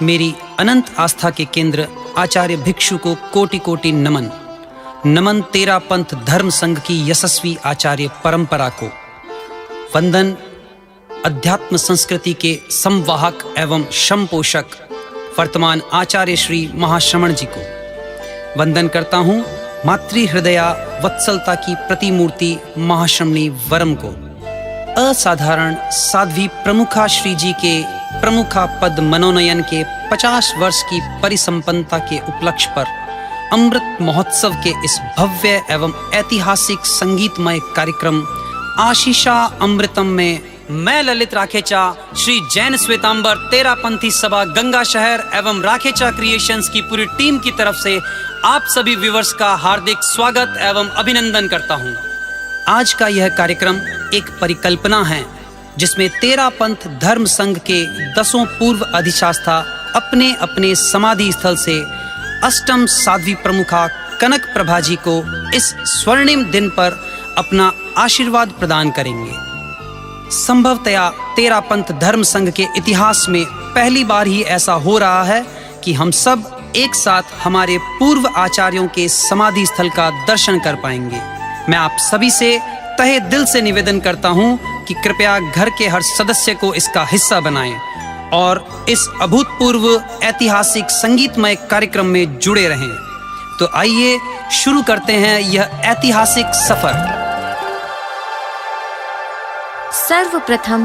मेरी अनंत आस्था के केंद्र आचार्य भिक्षु को कोटि कोटि नमन। नमन तेरा पंथ धर्म संघ की यशस्वी आचार्य परंपरा को। वंदन अध्यात्म संस्कृति के संवाहक एवं संपोषक वर्तमान आचार्य श्री महाश्रमण जी को। वंदन करता हूँ मातृ हृदया वत्सलता की प्रतिमूर्ति महाश्रमणी वरम को। असाधारण साध्वी प्रमुखा श्री जी के प्रमुखा पद मनोनयन के 50 वर्ष की परिसंपन्नता के उपलक्ष्य पर अमृत महोत्सव के इस भव्य एवं ऐतिहासिक संगीतमय कार्यक्रम आशीषा अमृतम में मैं ललित राखेचा श्री जैन श्वेतांबर तेरापंथी सभा गंगा शहर एवं राखेचा क्रिएशंस की पूरी टीम की तरफ से आप सभी व्यूअर्स का हार्दिक स्वागत एवं अभिनंदन करता हूं। आज का यह कार्यक्रम एक परिकल्पना है जिसमें तेरापंथ धर्म संघ के 10 पूर्व अधिष्ठाता अपने अपने समाधि स्थल से अष्टम साध्वी प्रमुखा कनक प्रभा जी को इस स्वर्णिम दिन पर अपना आशीर्वाद प्रदान करेंगे। संभवतया तेरापंथ धर्म संघ के इतिहास में पहली बार ही ऐसा हो रहा है कि हम सब एक साथ हमारे पूर्व आचार्यों के समाधि स्थल का दर्शन कर पाएंगे। मैं आप सभी से तहे दिल से निवेदन करता हूं कि कृपया घर के हर सदस्य को इसका हिस्सा बनाएं और इस अभूतपूर्व ऐतिहासिक संगीतमय कार्यक्रम में जुड़े रहें। तो आइए शुरू करते हैं यह ऐतिहासिक सफर। सर्वप्रथम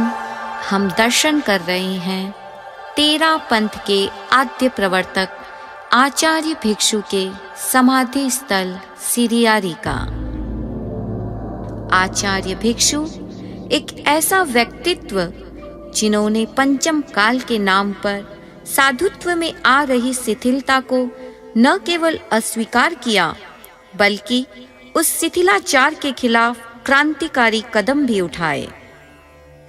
हम दर्शन कर रहे हैं तेरापंथ के आद्य प्रवर्तक आचार्य भिक्षु के समाधि स्थल सिरियारी का। आचार्य भिक्षु एक ऐसा व्यक्तित्व जिन्होंने पंचम काल के नाम पर साधुत्व में आ रही शिथिलता को न केवल अस्वीकार किया बल्कि उस शिथिलाचार के खिलाफ क्रांतिकारी कदम भी उठाए।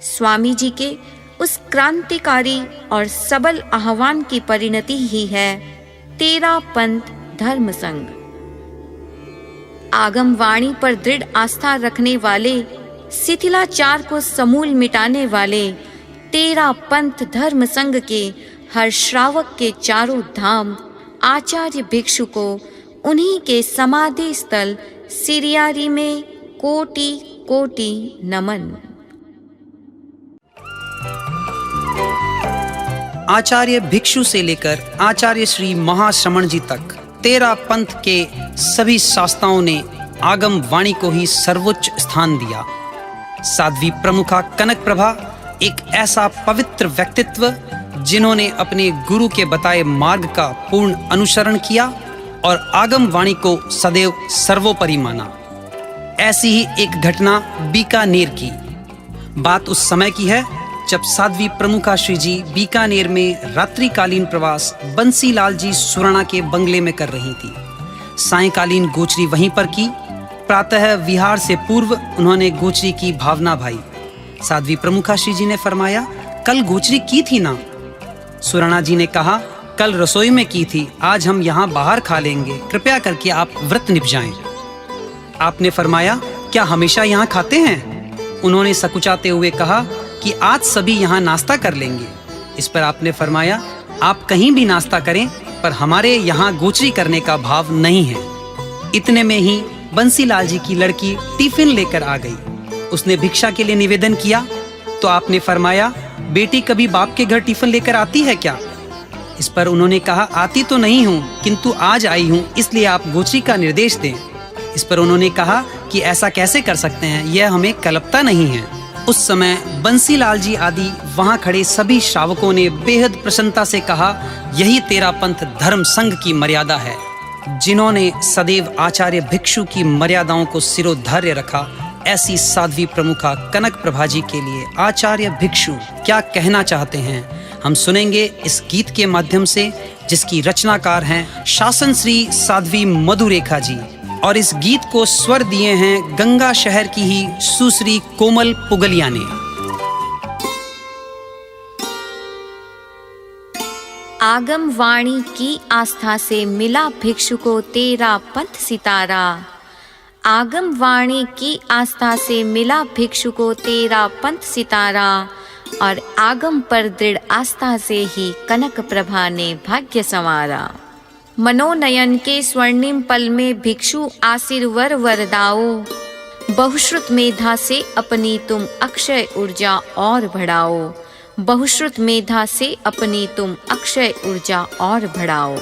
स्वामी जी के उस क्रांतिकारी और सबल आह्वान की परिणति ही है तेरापंथ धर्म संघ। आगम वाणी पर दृढ़ आस्था रखने वाले, शिथिलाचार को समूल मिटाने वाले तेरापंथ धर्म संघ के हर श्रावक के चारों धाम आचार्य भिक्षु को उन्हीं के समाधि स्थल सिरियारी में कोटि कोटि नमन। आचार्य भिक्षु से लेकर आचार्य श्री महाश्रमण जी तक तेरापंथ के सभी शास्त्राओं ने आगम वाणी को ही सर्वोच्च स्थान दिया। साध्वी प्रमुखा कनक प्रभा एक ऐसा पवित्र व्यक्तित्व जिन्होंने अपने गुरु के बताए मार्ग का पूर्ण अनुसरण किया और आगम वाणी को सदैव सर्वोपरि माना। ऐसी ही एक घटना बीकानेर की बात उस समय की है जब साध्वी प्रमुखा श्री जी बीकानेर में रात्रिकालीन प्रवास बंसीलाल जी सुराणा के बंगले में कर रही थी। सायंकालीन गोचरी वहीं पर की। प्रातः विहार से पूर्व उन्होंने गोचरी की भावना भाई। साध्वी प्रमुखा श्री जी ने फरमाया, कल गोचरी की थी ना? सुराणा जी ने कहा, कल रसोई में की थी, आज हम यहाँ बाहर खा लेंगे, कृपया करके आप व्रत निभ जाएं। आपने फरमाया, क्या हमेशा यहाँ खाते हैं? उन्होंने सकुचाते हुए कहा कि आज सभी यहाँ नाश्ता कर लेंगे। इस पर आपने फरमाया, आप कहीं भी नाश्ता करें पर हमारे यहाँ गोचरी करने का भाव नहीं है। इतने में ही बंसीलाल जी की लड़की टिफिन लेकर आ गई। उसने भिक्षा के लिए निवेदन किया तो आपने फरमाया, बेटी कभी बाप के घर टिफिन लेकर आती है क्या? इस पर उन्होंने कहा, आती तो नहीं हूँ किंतु आज आई हूँ, इसलिए आप गोचरी का निर्देश दें। इस पर उन्होंने कहा कि ऐसा कैसे कर सकते हैं, यह हमें कल्पता नहीं है। उस समय बंसीलाल जी आदि वहां खड़े सभी श्रावकों ने बेहद प्रसन्नता से कहा, यही तेरापंथ धर्म संघ की मर्यादा है। जिन्होंने सदैव आचार्य भिक्षु की मर्यादाओं को सिरोधार्य रखा, ऐसी साध्वी प्रमुखा कनक प्रभा जी के लिए आचार्य भिक्षु क्या कहना चाहते हैं, हम सुनेंगे इस गीत के माध्यम से, जिसकी रचनाकार हैं शासन श्री साध्वी मधुरेखा जी और इस गीत को स्वर दिए हैं गंगा शहर की ही सुश्री कोमल पुगलिया ने। आगम वाणी की आस्था से मिला भिक्षु को तेरापंथ सितारा। आगम वाणी की आस्था से मिला भिक्षु को तेरापंथ सितारा। और आगम पर दृढ़ आस्था से ही कनक प्रभा ने भाग्य संवारा। मनोनयन के स्वर्णिम पल में भिक्षु आशीर्वर वरदाओ, बहुश्रुत मेधा से अपनी तुम अक्षय ऊर्जा और बढ़ाओ, बहुश्रुत मेधा से अपनी तुम अक्षय ऊर्जा और बढ़ाओ।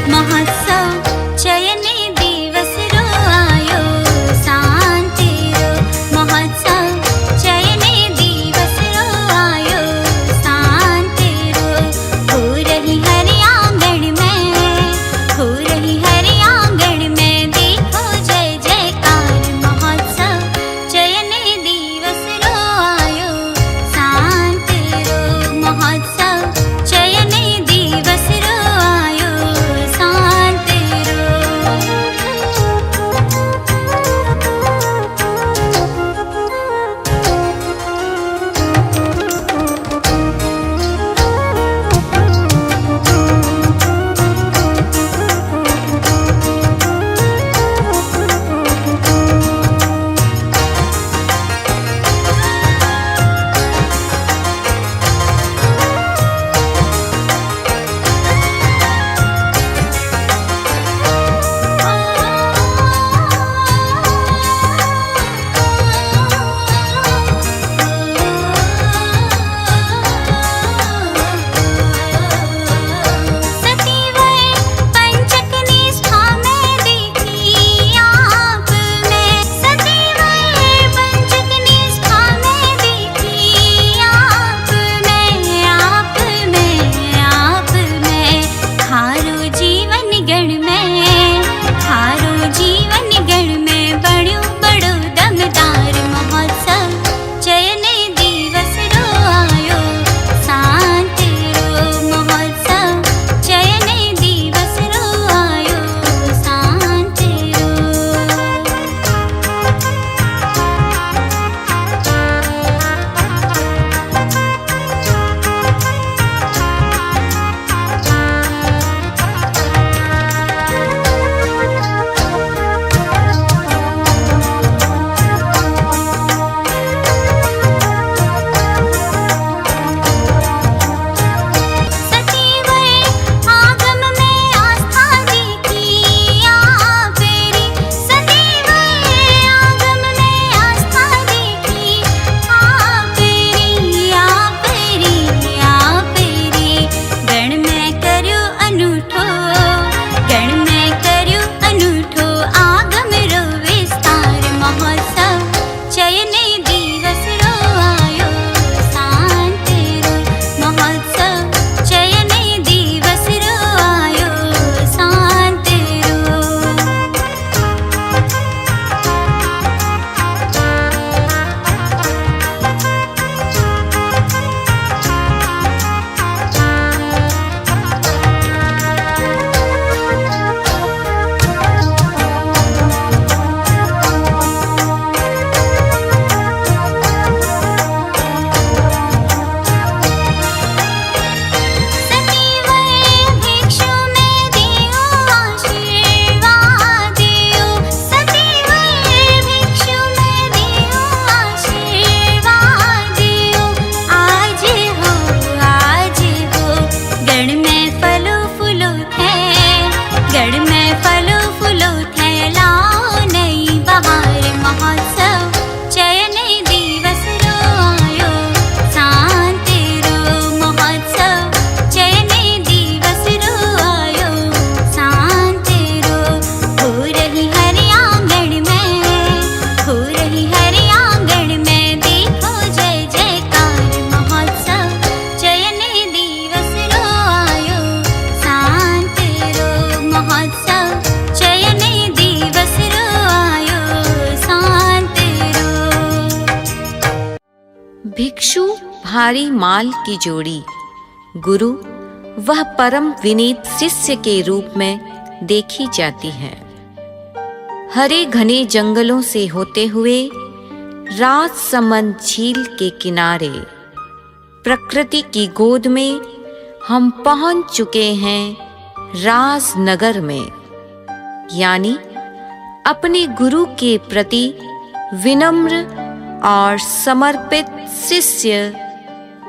महोत्सव चयने दिवस रो आयो शांति रो, महोत्सव चयने दिवस रो आयो शांति रो। हो रही हरि आंगन में, हो रही हरि आंगन में देखो जय जयकार। महोत्सव चयने दिवस रो आयो शांति रो, महोत्सव चयने दिवस रो आयो शांति रो। भिक्षु भारी माल की जोड़ी, गुरु वह परम विनीत शिष्य के रूप में देखी जाती है। हरे घने जंगलों से होते हुए राजसमंद झील के किनारे प्रकृति की गोद में हम पहुंच चुके हैं राजनगर में, यानी अपने गुरु के प्रति विनम्र और समर्पित शिष्य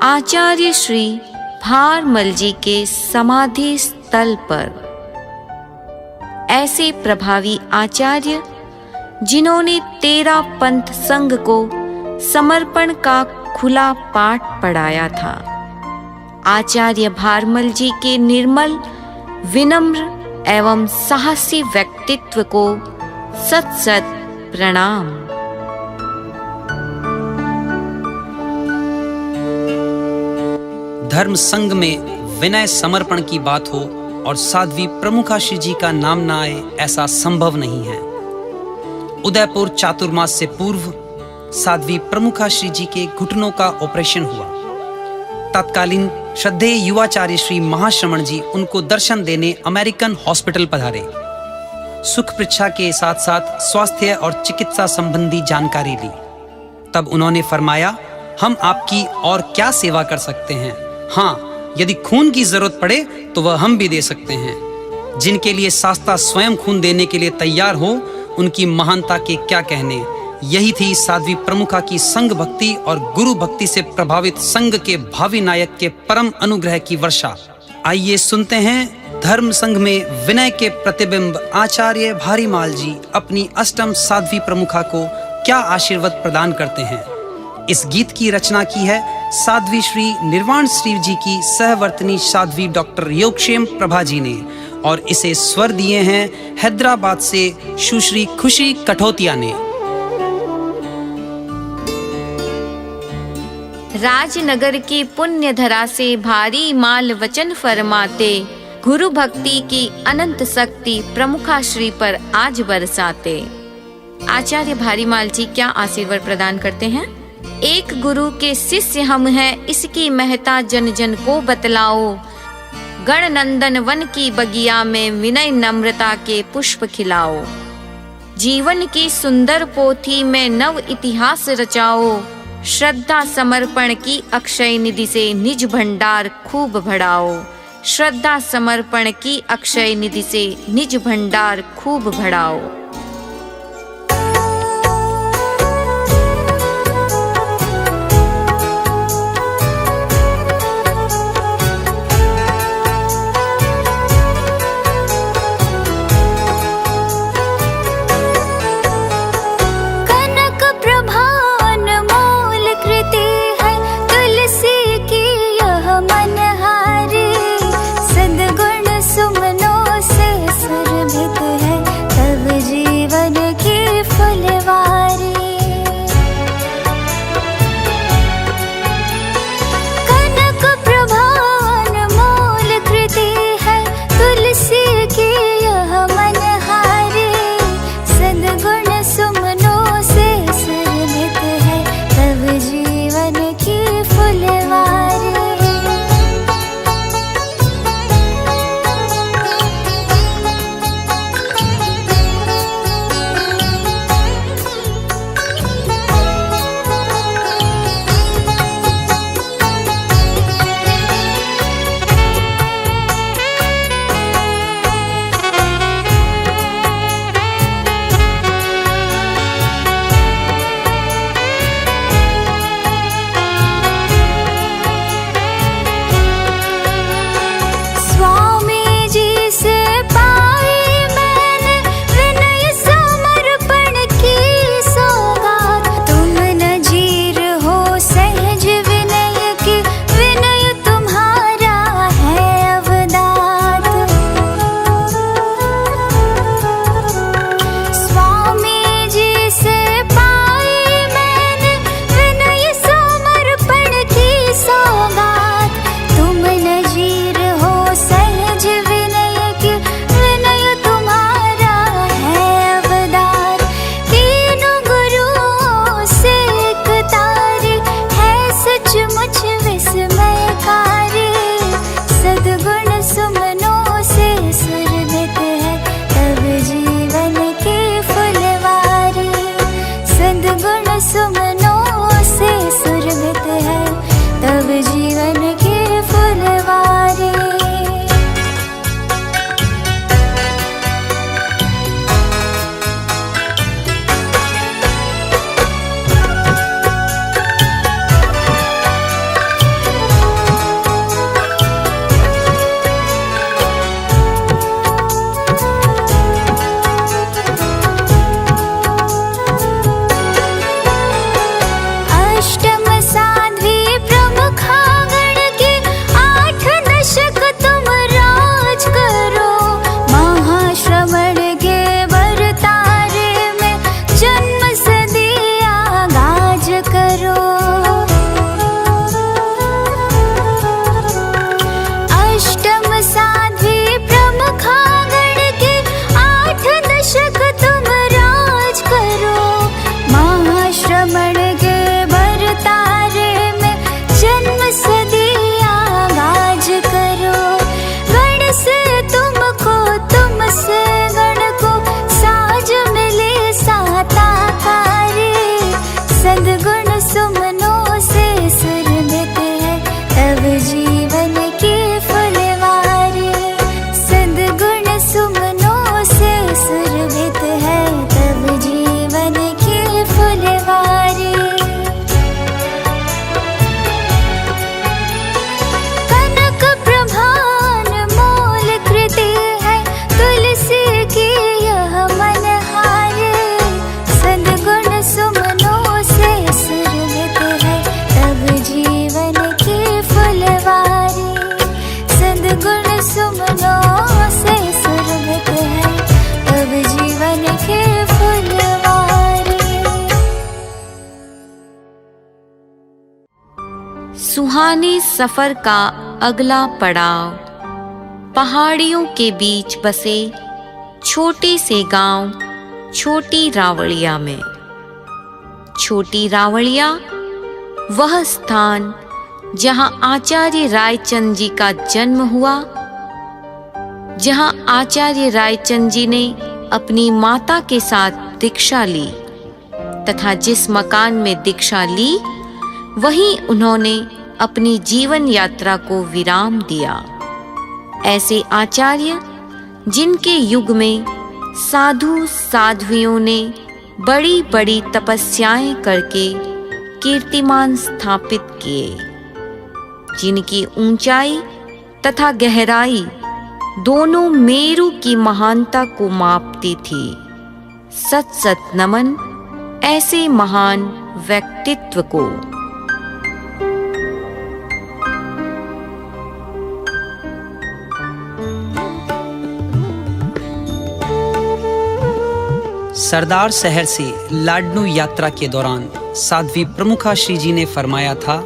आचार्य श्री भारमल जी के समाधि स्थल पर। ऐसे प्रभावी आचार्य जिन्होंने 13 पंथ संघ को समर्पण का खुला पाठ पढ़ाया था। आचार्य भारमल जी के निर्मल, विनम्र एवं साहसी व्यक्तित्व को सत सत प्रणाम। धर्म संघ में विनय समर्पण की बात हो और साध्वी प्रमुखाश्री जी का नाम ना आए, ऐसा संभव नहीं है। उदयपुर चातुर्मास से पूर्व साध्वी प्रमुखाश्री जी के घुटनों का ऑपरेशन हुआ। तत्कालीन श्रद्धेय युवाचार्य श्री महाश्रमण जी उनको दर्शन देने अमेरिकन हॉस्पिटल पधारे। सुख परीक्षा के साथ साथ स्वास्थ्य और चिकित्सा संबंधी जानकारी ली। तब उन्होंने फरमाया, हम आपकी और क्या सेवा कर सकते हैं। हाँ, यदि खून की जरूरत पड़े तो वह हम भी दे सकते हैं। जिनके लिए शास्ता स्वयं खून देने के लिए तैयार हो, उनकी महानता के क्या कहने। यही थी साध्वी प्रमुखा की संघ भक्ति और गुरु भक्ति से प्रभावित संघ के भावी नायक के परम अनुग्रह की वर्षा। आइए सुनते हैं धर्म संघ में विनय के प्रतिबिंब आचार्य भारीमाल जी अपनी अष्टम साध्वी प्रमुखा को क्या आशीर्वाद प्रदान करते हैं। इस गीत की रचना की है साध्वी श्री निर्वाण श्री जी की सहवर्तनी साध्वी डॉक्टर योगक्षेम प्रभा जी ने, और इसे स्वर दिए हैं हैदराबाद से सुश्री खुशी कठौतिया ने। राजनगर की पुण्य धरा से भारी माल वचन फरमाते, गुरु भक्ति की अनंत शक्ति प्रमुखाश्री पर आज बरसाते। आचार्य भारीमाल जी क्या आशीर्वाद प्रदान करते हैं। एक गुरु के शिष्य हम हैं, इसकी महत्ता जन जन को बतलाओ। गण नंदन वन की बगिया में विनय नम्रता के पुष्प खिलाओ। जीवन की सुंदर पोथी में नव इतिहास रचाओ। श्रद्धा समर्पण की अक्षय निधि से निज भंडार खूब भराओ। श्रद्धा समर्पण की अक्षय निधि से निज भंडार खूब भराओ। सद्गुण सुमनों से सुरभित है तब जी सुहाने सफर का अगला पड़ाव पहाड़ियों के बीच बसे छोटे से गांव छोटी रावड़िया में। छोटी रावड़िया वह स्थान जहां आचार्य रायचंद जी का जन्म हुआ, जहां आचार्य रायचंद जी ने अपनी माता के साथ दीक्षा ली तथा जिस मकान में दीक्षा ली वहीं उन्होंने अपनी जीवन यात्रा को विराम दिया। ऐसे आचार्य जिनके युग में साधु साध्वियों ने बड़ी बड़ी तपस्याएं करके कीर्तिमान स्थापित किए, जिनकी ऊंचाई तथा गहराई दोनों मेरु की महानता को मापती थी। सत सत नमन ऐसे महान व्यक्तित्व को। सरदार शहर से लाडनू यात्रा के दौरान साध्वी प्रमुखा श्री जी ने फरमाया था,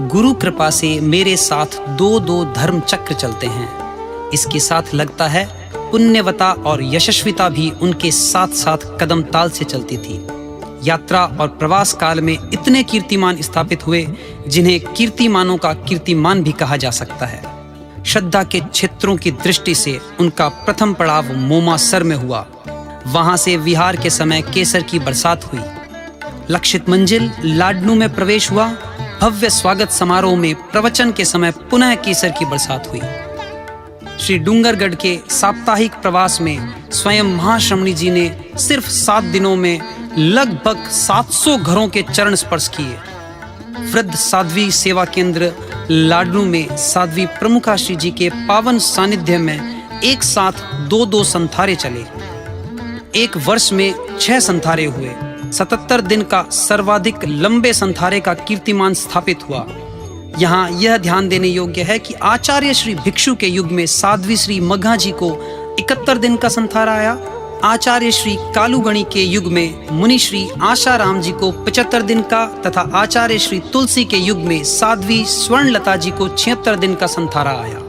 गुरु कृपा से मेरे साथ दो दो धर्म चक्र चलते हैं। इसके साथ लगता है पुण्यवता और यशस्विता भी उनके साथ साथ कदम ताल से चलती थी। यात्रा और प्रवास काल में इतने कीर्तिमान स्थापित हुए जिन्हें कीर्तिमानों का कीर्तिमान भी कहा जा सकता है। श्रद्धा के क्षेत्रों की दृष्टि से उनका प्रथम पड़ाव मोमासर में हुआ। वहां से विहार के समय केसर की बरसात हुई। लक्षित मंजिल लाडनू में प्रवेश हुआ। भव्य स्वागत समारोह में प्रवचन के समय पुनः केसर की बरसात हुई। श्री डूंगरगढ़ के साप्ताहिक प्रवास में स्वयं महाश्रमणी जी ने सिर्फ 7 दिनों में लगभग 700 घरों के चरण स्पर्श किए। वृद्ध साध्वी सेवा केंद्र लाडनू में साध्वी प्रमुखा श्री जी के पावन सानिध्य में एक साथ 2-2 संथारे चले। एक वर्ष में 6 संथारे हुए। 77 दिन का सर्वाधिक लंबे संथारे का कीर्तिमान स्थापित हुआ। यहाँ यह ध्यान देने योग्य है कि आचार्य श्री भिक्षु के युग में साध्वी श्री मघा जी को 71 दिन का संथारा आया। आचार्य श्री कालूगणी के युग में मुनि श्री आशाराम जी को 75 दिन का तथा आचार्य श्री तुलसी के युग में साध्वी स्वर्णलता जी को 76 दिन का संथारा आया।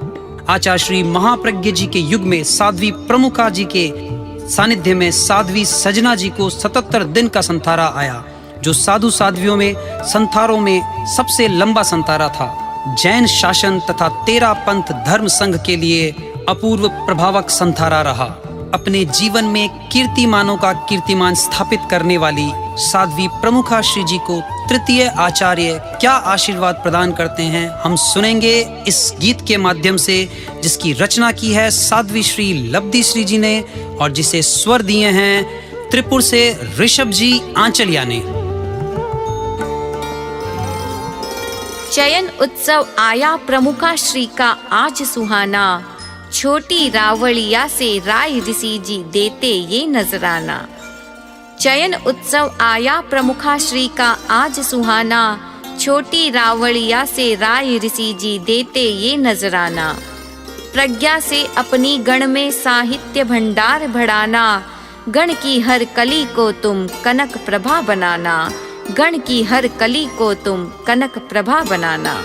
आचार्य श्री महाप्रज्ञ जी के युग में साध्वी प्रमुखा जी के सानिध्य में साध्वी सजना जी को 77 दिन का संथारा आया, जो साधु साध्वियों में संथारों में सबसे लंबा संथारा था। जैन शासन तथा 13 पंथ धर्म संघ के लिए अपूर्व प्रभावक संथारा रहा। अपने जीवन में कीर्तिमानों का कीर्तिमान स्थापित करने वाली साध्वी प्रमुखा श्री जी को तृतीय आचार्य क्या आशीर्वाद प्रदान करते हैं, हम सुनेंगे इस गीत के माध्यम से, जिसकी रचना की है साध्वी श्री लब्धि श्री जी ने और जिसे स्वर दिए हैं त्रिपुर से ऋषभ जी आंचलिया ने। चयन उत्सव आया प्रमुखा श्री का आज सुहाना, छोटी रावड़िया से राय ऋषि जी देते ये नजराना। चयन उत्सव आया प्रमुखा श्री का आज सुहाना, छोटी रावड़िया से राय ऋषि जी देते ये नजराना। प्रज्ञा से अपनी गण में साहित्य भंडार बढ़ाना, गण की हर कली को तुम कनक प्रभा बनाना, गण की हर कली को तुम कनक प्रभा बनाना।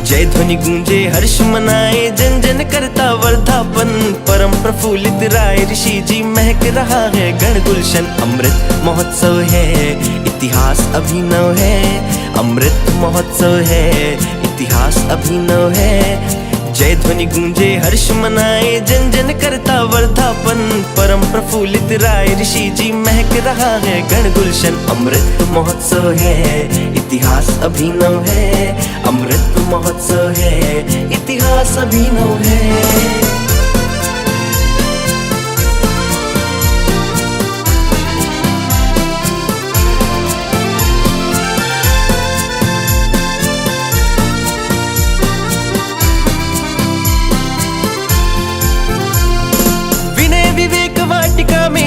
जय ध्वनि गूंजे हर्ष मनाए जन जन करता वर्धापन, परम प्रफुल्लित राय ऋषि जी महक रहा है गण गुलशन। अमृत महोत्सव है इतिहास अभिनव है, अमृत महोत्सव है इतिहास अभिनव है। जय ध्वनि गूंजे हर्ष मनाए जन जन करता वर्धापन, परम प्रफुल्लित राय ऋषि जी महक रहा है गण गुलशन। अमृत महोत्सव है इतिहास अभिनव है, अमृत महोत्सव है इतिहास अभिनव है।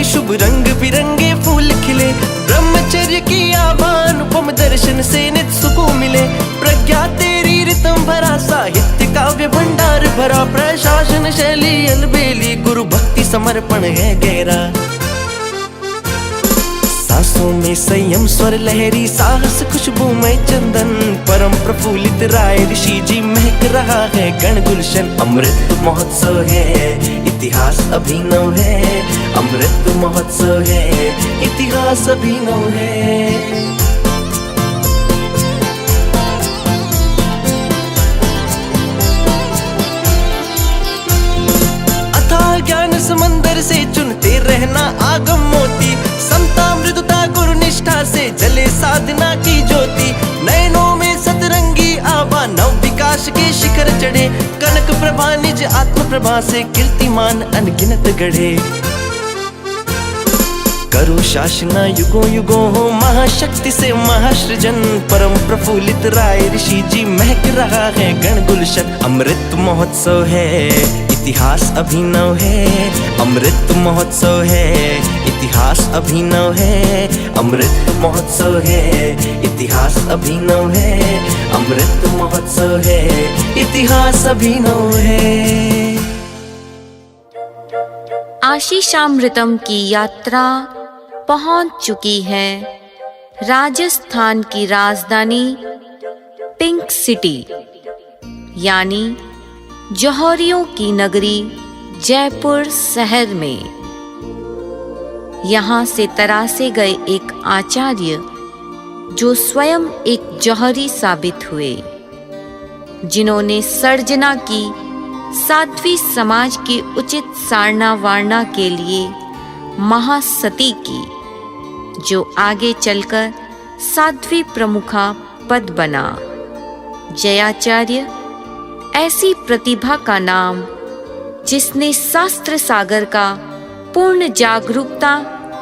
शुभ रंग बिरंगे फूल सौंदर्य की आभानुपम दर्शन से नित सुकून मिले। प्रज्ञा तेरी रितम भरा, साहित्य काव्य भंडार भरा, प्रशासन शैली अलबेली, गुरु भक्ति समर्पण है गहरा। सांसों में संयम स्वर लहरी, साहस खुशबू में चंदन, परम प्रफुल्लित राय ऋषि जी महक रहा है गण गुलशन। अमृत महोत्सव है, इतिहास अभिनव है, अमृत महोत्सव है, इतिहास अभिनव है। अथाह ज्ञान समंदर से चुनते रहना आगम मोती, समता मृदुता गुरु निष्ठा से जले साधना की ज्योति। नयनों में सतरंगी आभा, नव विकास के शिखर चढ़े, कनक प्रभा निज आत्म प्रभा से कीर्तिमान अनगिनत गढ़े। करो शासना युगों युगों हो, महाशक्ति से महासृजन, परम प्रफुल्लित राय ऋषि जी महक रहा है गण गुलशन। अमृत महोत्सव है, इतिहास अभिनव है, अमृत महोत्सव है, इतिहास अभिनव है, अमृत महोत्सव है, इतिहास अभिनव है, अमृत महोत्सव है, इतिहास अभिनव है। आशीषामृतम की यात्रा पहुंच चुकी है राजस्थान की राजधानी पिंक सिटी यानी जौहरियों की नगरी जयपुर शहर में। यहाँ से तरासे गए एक आचार्य जो स्वयं एक जौहरी साबित हुए, जिन्होंने सर्जना की साध्वी समाज की उचित सारना वारणा के लिए महासती की, जो आगे चलकर साध्वी प्रमुखा पद बना। जयाचार्य ऐसी प्रतिभा का नाम जिसने शास्त्र सागर का पूर्ण जागरूकता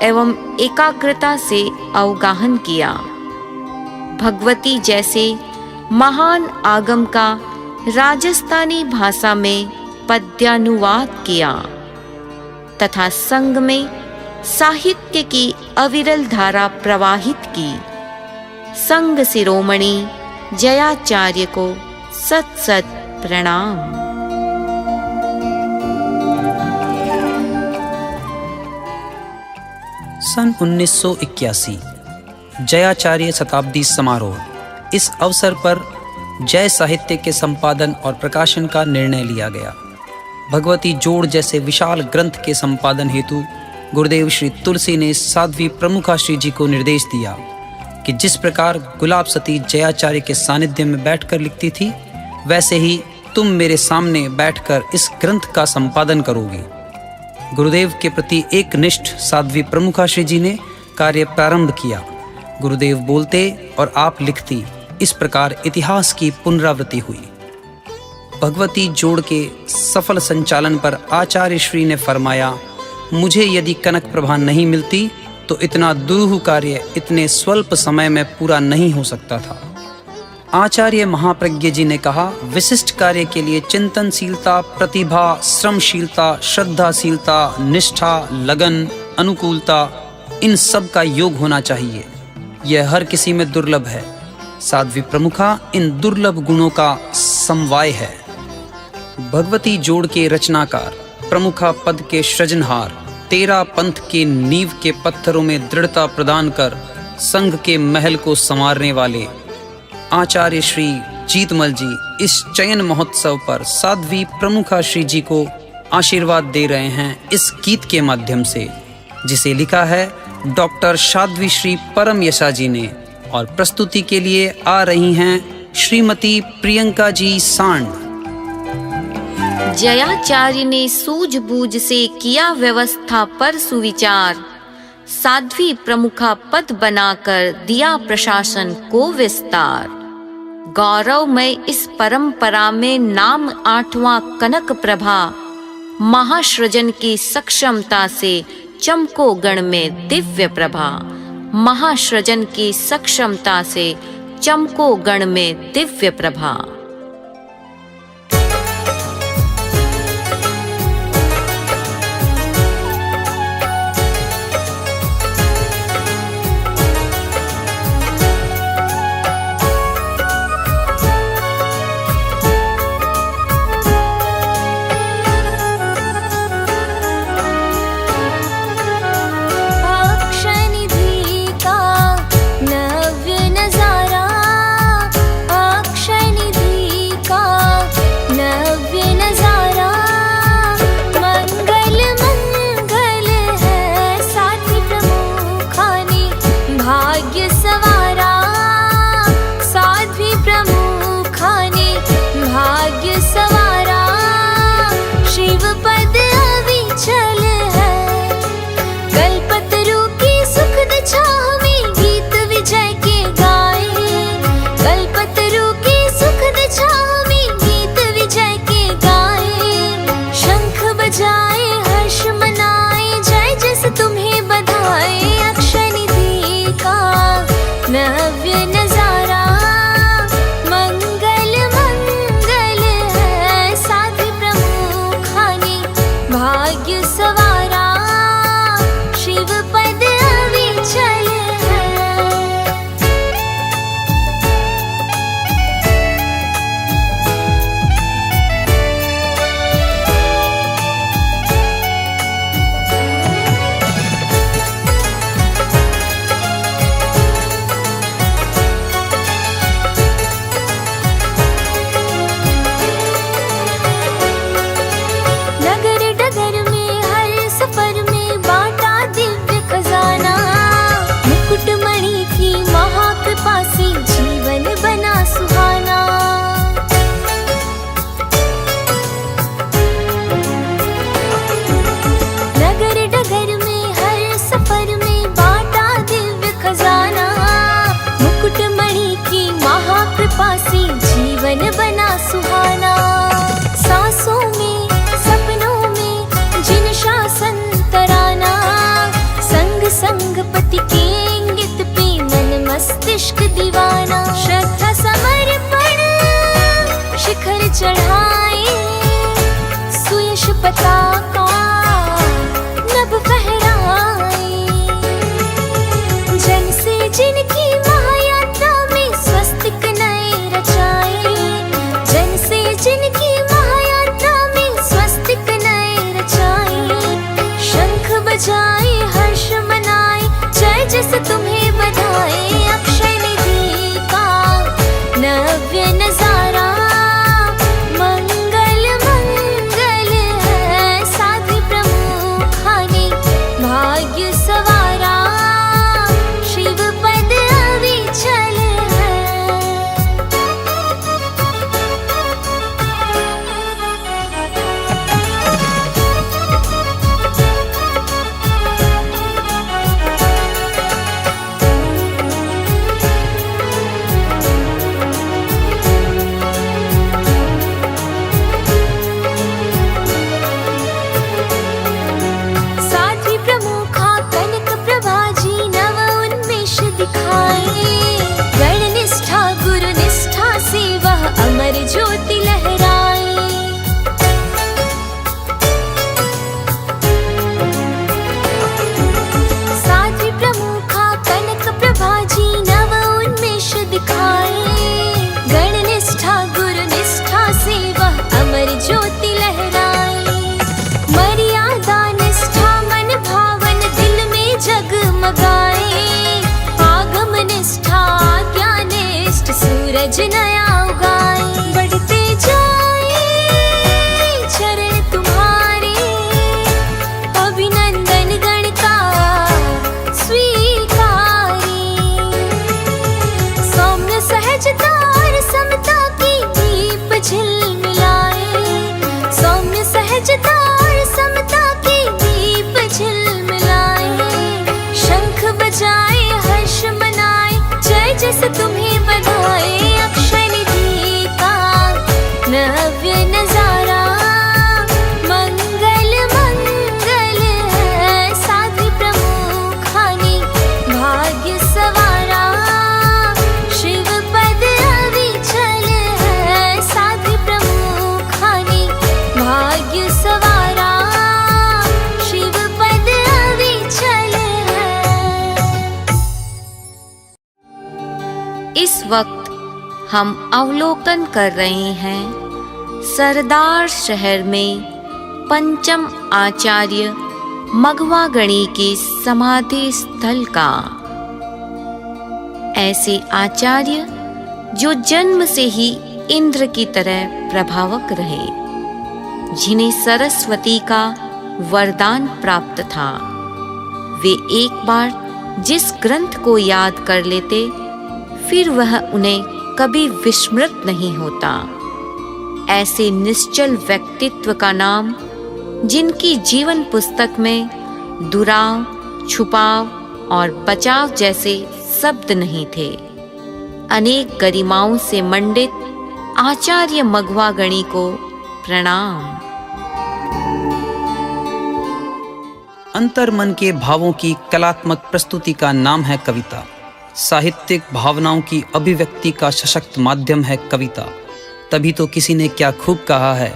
एवं एकाग्रता से अवगाहन किया। भगवती जैसे महान आगम का राजस्थानी भाषा में पद्यानुवाद किया तथा संग में साहित्य की अविरल धारा प्रवाहित की। संघ शिरोमणि जयाचार्य को सत सत प्रणाम। सन 1981 जयाचार्य शताब्दी समारोह। इस अवसर पर जय साहित्य के संपादन और प्रकाशन का निर्णय लिया गया। भगवती जोड़ जैसे विशाल ग्रंथ के संपादन हेतु गुरुदेव श्री तुलसी ने साध्वी प्रमुखा श्री जी को निर्देश दिया कि जिस प्रकार गुलाब सती जयाचार्य के सानिध्य में बैठकर लिखती थी, वैसे ही तुम मेरे सामने बैठकर इस ग्रंथ का संपादन करोगे। गुरुदेव के प्रति एक निष्ठ साध्वी प्रमुखा श्री जी ने कार्य प्रारंभ किया। गुरुदेव बोलते और आप लिखती, इस प्रकार इतिहास की पुनरावृत्ति हुई। भगवती जोड़ के सफल संचालन पर आचार्य श्री ने फरमाया, मुझे यदि कनक प्रभा नहीं मिलती तो इतना दुरूह कार्य इतने स्वल्प समय में पूरा नहीं हो सकता था। आचार्य महाप्रज्ञ जी ने कहा, विशिष्ट कार्य के लिए चिंतनशीलता, प्रतिभा, श्रमशीलता, श्रद्धाशीलता, निष्ठा, लगन, अनुकूलता, इन सब का योग होना चाहिए। यह हर किसी में दुर्लभ है। साध्वी प्रमुखा इन दुर्लभ गुणों का समवाय है। भगवती जोड़ के रचनाकार, प्रमुखा पद के सृजनहार, 13 पंथ के नींव के पत्थरों में दृढ़ता प्रदान कर संघ के महल को संवारने वाले आचार्य श्री जीतमल जी इस चयन महोत्सव पर साध्वी प्रमुखा श्री जी को आशीर्वाद दे रहे हैं इस गीत के माध्यम से, जिसे लिखा है डॉक्टर साध्वी श्री परम यशा जी ने, और प्रस्तुति के लिए आ रही हैं श्रीमती प्रियंका जी सांड। जयाचार्य ने सूझबूझ से किया व्यवस्था पर सुविचार, साध्वी प्रमुखा पद बनाकर दिया प्रशासन को विस्तार। गौरवमय इस परंपरा में नाम 8वां कनक प्रभा, महासृजन की सक्षमता से चमको गण में दिव्य प्रभा। महासृजन की सक्षमता से चमको गण में दिव्य प्रभा। शिखर चढ़ाए, सुयश पताका नभ फहराए। जन से जिनकी महायात्रा में स्वस्तिक नए रचाए, जन से जिनकी महायात्रा में स्वस्तिक नए रचाए। शंख बजाए हर्ष मनाए, जय जस तुम्हें बधाए। अक्षय निधि का नव्य नजारा, मंगल मंगल है साध्वी प्रमुखाने भाग्य सवारा। शिव पद अविचल है। साध्वी प्रमुखा कनक प्रभा जी नव उन्मेष दिखाए। गण निष्ठा गुरु निष्ठा से वह अमर ज्योति लहराए। साध्वी प्रमुखा कनक प्रभा जी नव उन्मेष दिखाए। गण निष्ठा गुरु निष्ठा से वह अमर ज्योति लहराए। मर्यादा निष्ठा मन भावन दिल में जगमगाए। आगम निष्ठा ज्ञानिष्ठ सूरज नया उगाए। बढ़ते जाए चरण तुम्हारे, अभिनंदन गण का स्वीकारे। सौम्य सहजता और समता की दीप झिलमिलाए। सौम्य सहजता और समता की दीप झिलमिलाए। शंख बजाए हर्ष मनाए, जय जस तुम्हें बधाए। अक्षय निधि का नव्य नजारा, मंगल मंगल है साध्वी प्रमुखाने भाग्य सवारा। शिव पद अविचल है साध्वी प्रमुखाने भाग्य सवारा। शिव पद अविचल है। इस वक्त हम अवलोकन कर रहे हैं सरदार शहर में पंचम आचार्य मघवा गणी के समाधि स्थल का। ऐसे आचार्य जो जन्म से ही इंद्र की तरह प्रभावक रहे, जिन्हें सरस्वती का वरदान प्राप्त था। वे एक बार जिस ग्रंथ को याद कर लेते, फिर वह उन्हें कभी विस्मृत नहीं होता। ऐसे निश्चल व्यक्तित्व का नाम, जिनकी जीवन पुस्तक में दुराव, छुपाव और बचाव जैसे शब्द नहीं थे। अनेक गरिमाओं से मंडित आचार्य मघवा गणी को प्रणाम। अंतर्मन के भावों की कलात्मक प्रस्तुति का नाम है कविता। साहित्यिक भावनाओं की अभिव्यक्ति का सशक्त माध्यम है कविता। तभी तो किसी ने क्या खूब कहा है,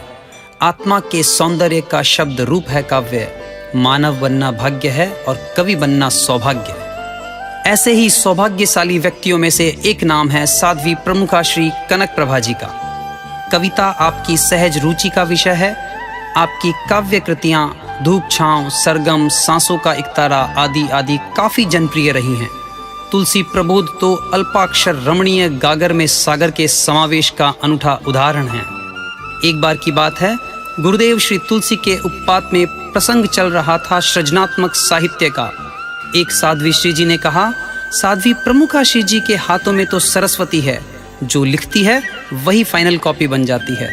आत्मा के सौंदर्य का शब्द रूप है काव्य। मानव बनना भाग्य है और कवि बनना सौभाग्य। ऐसे ही सौभाग्यशाली व्यक्तियों में से एक नाम है साध्वी प्रमुखा श्री कनक प्रभा जी का। कविता आपकी सहज रुचि का विषय है। आपकी काव्य कृतियां धूप छांव, सरगम, सांसों का इकतारा आदि आदि काफी जनप्रिय रही हैं। तुलसी प्रबोध तो अल्पाक्षर रमणीय गागर में सागर के समावेश का अनूठा उदाहरण है। एक बार की बात है, गुरुदेव श्री तुलसी के उपपात में प्रसंग चल रहा था सृजनात्मक साहित्य का। एक साध्वी श्री जी ने कहा, साध्वी प्रमुखा श्री जी के हाथों में तो सरस्वती है, जो लिखती है वही फाइनल कॉपी बन जाती है।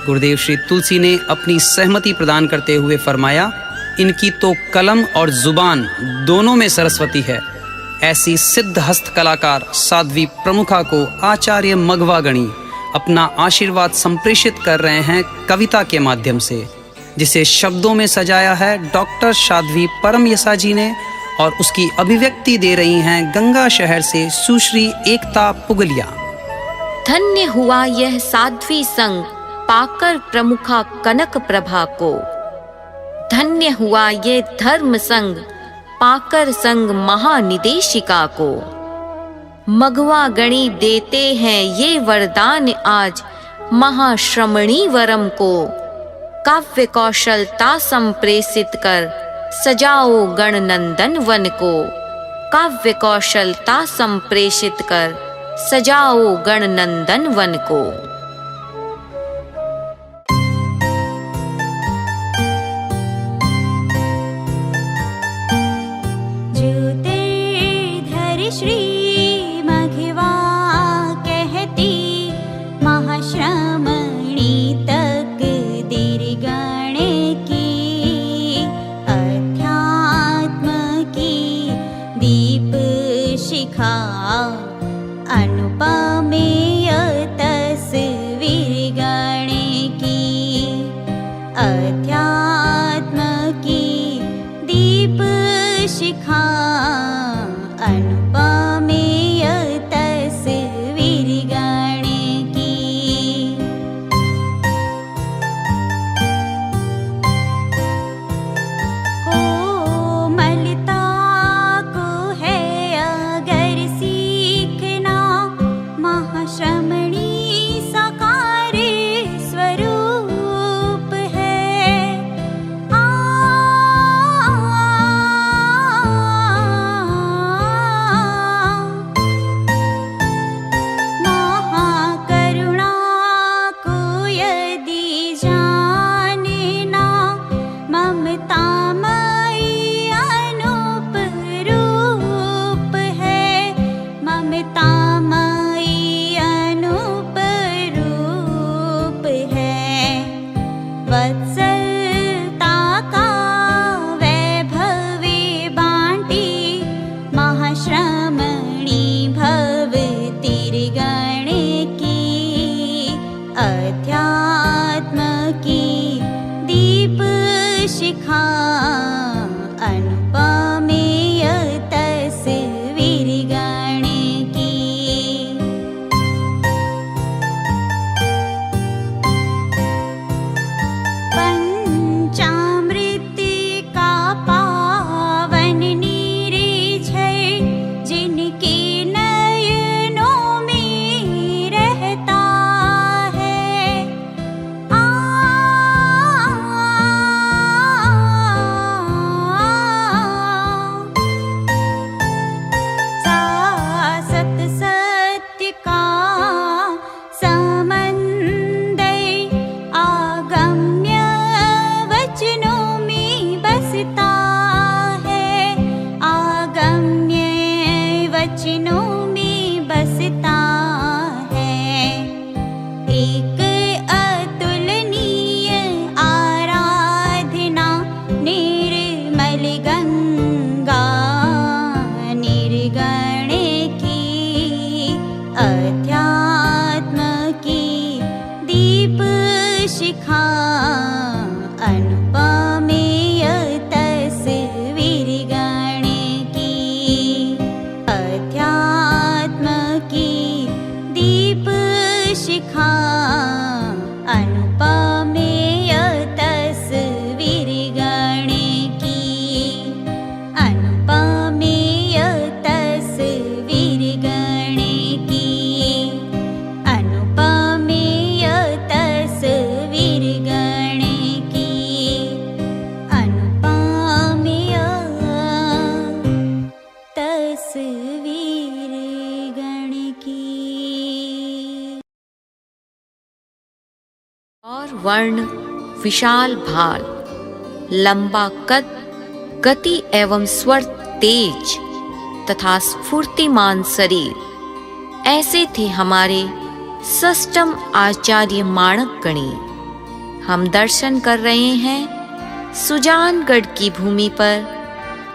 गुरुदेव श्री तुलसी ने अपनी सहमति प्रदान करते हुए फरमाया, इनकी तो कलम और जुबान दोनों में सरस्वती है। ऐसी सिद्ध हस्त कलाकार साध्वी प्रमुखा को आचार्य मघवा गणी अपना आशीर्वाद संप्रेषित कर रहे हैं कविता के माध्यम से, जिसे शब्दों में सजाया है डॉक्टर साध्वी परम यसा जी ने, और उसकी अभिव्यक्ति दे रही हैं गंगा शहर से सुश्री एकता पुगलिया। धन्य हुआ यह साध्वी संग पाकर प्रमुखा कनक प्रभा को। धन्य हुआ ये धर्म संग पाकर संग महानिदेशिका को। मघवा गणी देते हैं ये वरदान आज महाश्रमणी वरम को। काव्य कौशलता संप्रेषित कर सजाओ गणनंदन वन को। काव्य कौशलता संप्रेषित कर सजाओ गणनंदन वन को। ज्योतिर्धर श्री मघवा कहती महाश्रमणी तक दीर्घण की। अध्यात्म की दीप शिखा अनुपमेय तस्वीर गण की। अध्यात्म की दीप शिखा अनुपमेय तस्वीर गण की। कोमलता को है अगर सीखना महाश्रमणी साकार स्वरूप है। महाकरुणा को यदि जानना ममतामयी अनूप रूप है। ममतामयी अनूप रूप है। वत्सलता का वैभवे बांटी महाश्रमणी भव तिरगण की। अध्यात्म की दीप शिखा अनुपमेय तस्वीर गण की। पंचामृत का पावन नीरजल जिनके नयनों में रहता है। सासत सत्य का समंदर आगम्य वचनों में बसता है। आगम्य वचनों में बसता है। एक अतुलनीय आराधना निर्मल गंगा निर्गण की। अध्यात्म की दीप शिखा अनुपमेय तस्वीर गण की। अध्यात्म की दीप शिखा अनुपमेय तस्वीर गण की। अनुपमेय तस्वीर गण की। अनुपमेय तस्वीर गण की। अनुपमेय तस्वीर गण की। और वर्ण विशाल भाल, लंबा कद, गति एवं स्वर तेज तथा स्फूर्तिमान शरीर, ऐसे थे हमारे षष्ठम आचार्य माणक गणी। हम दर्शन कर रहे हैं सुजानगढ़ की भूमि पर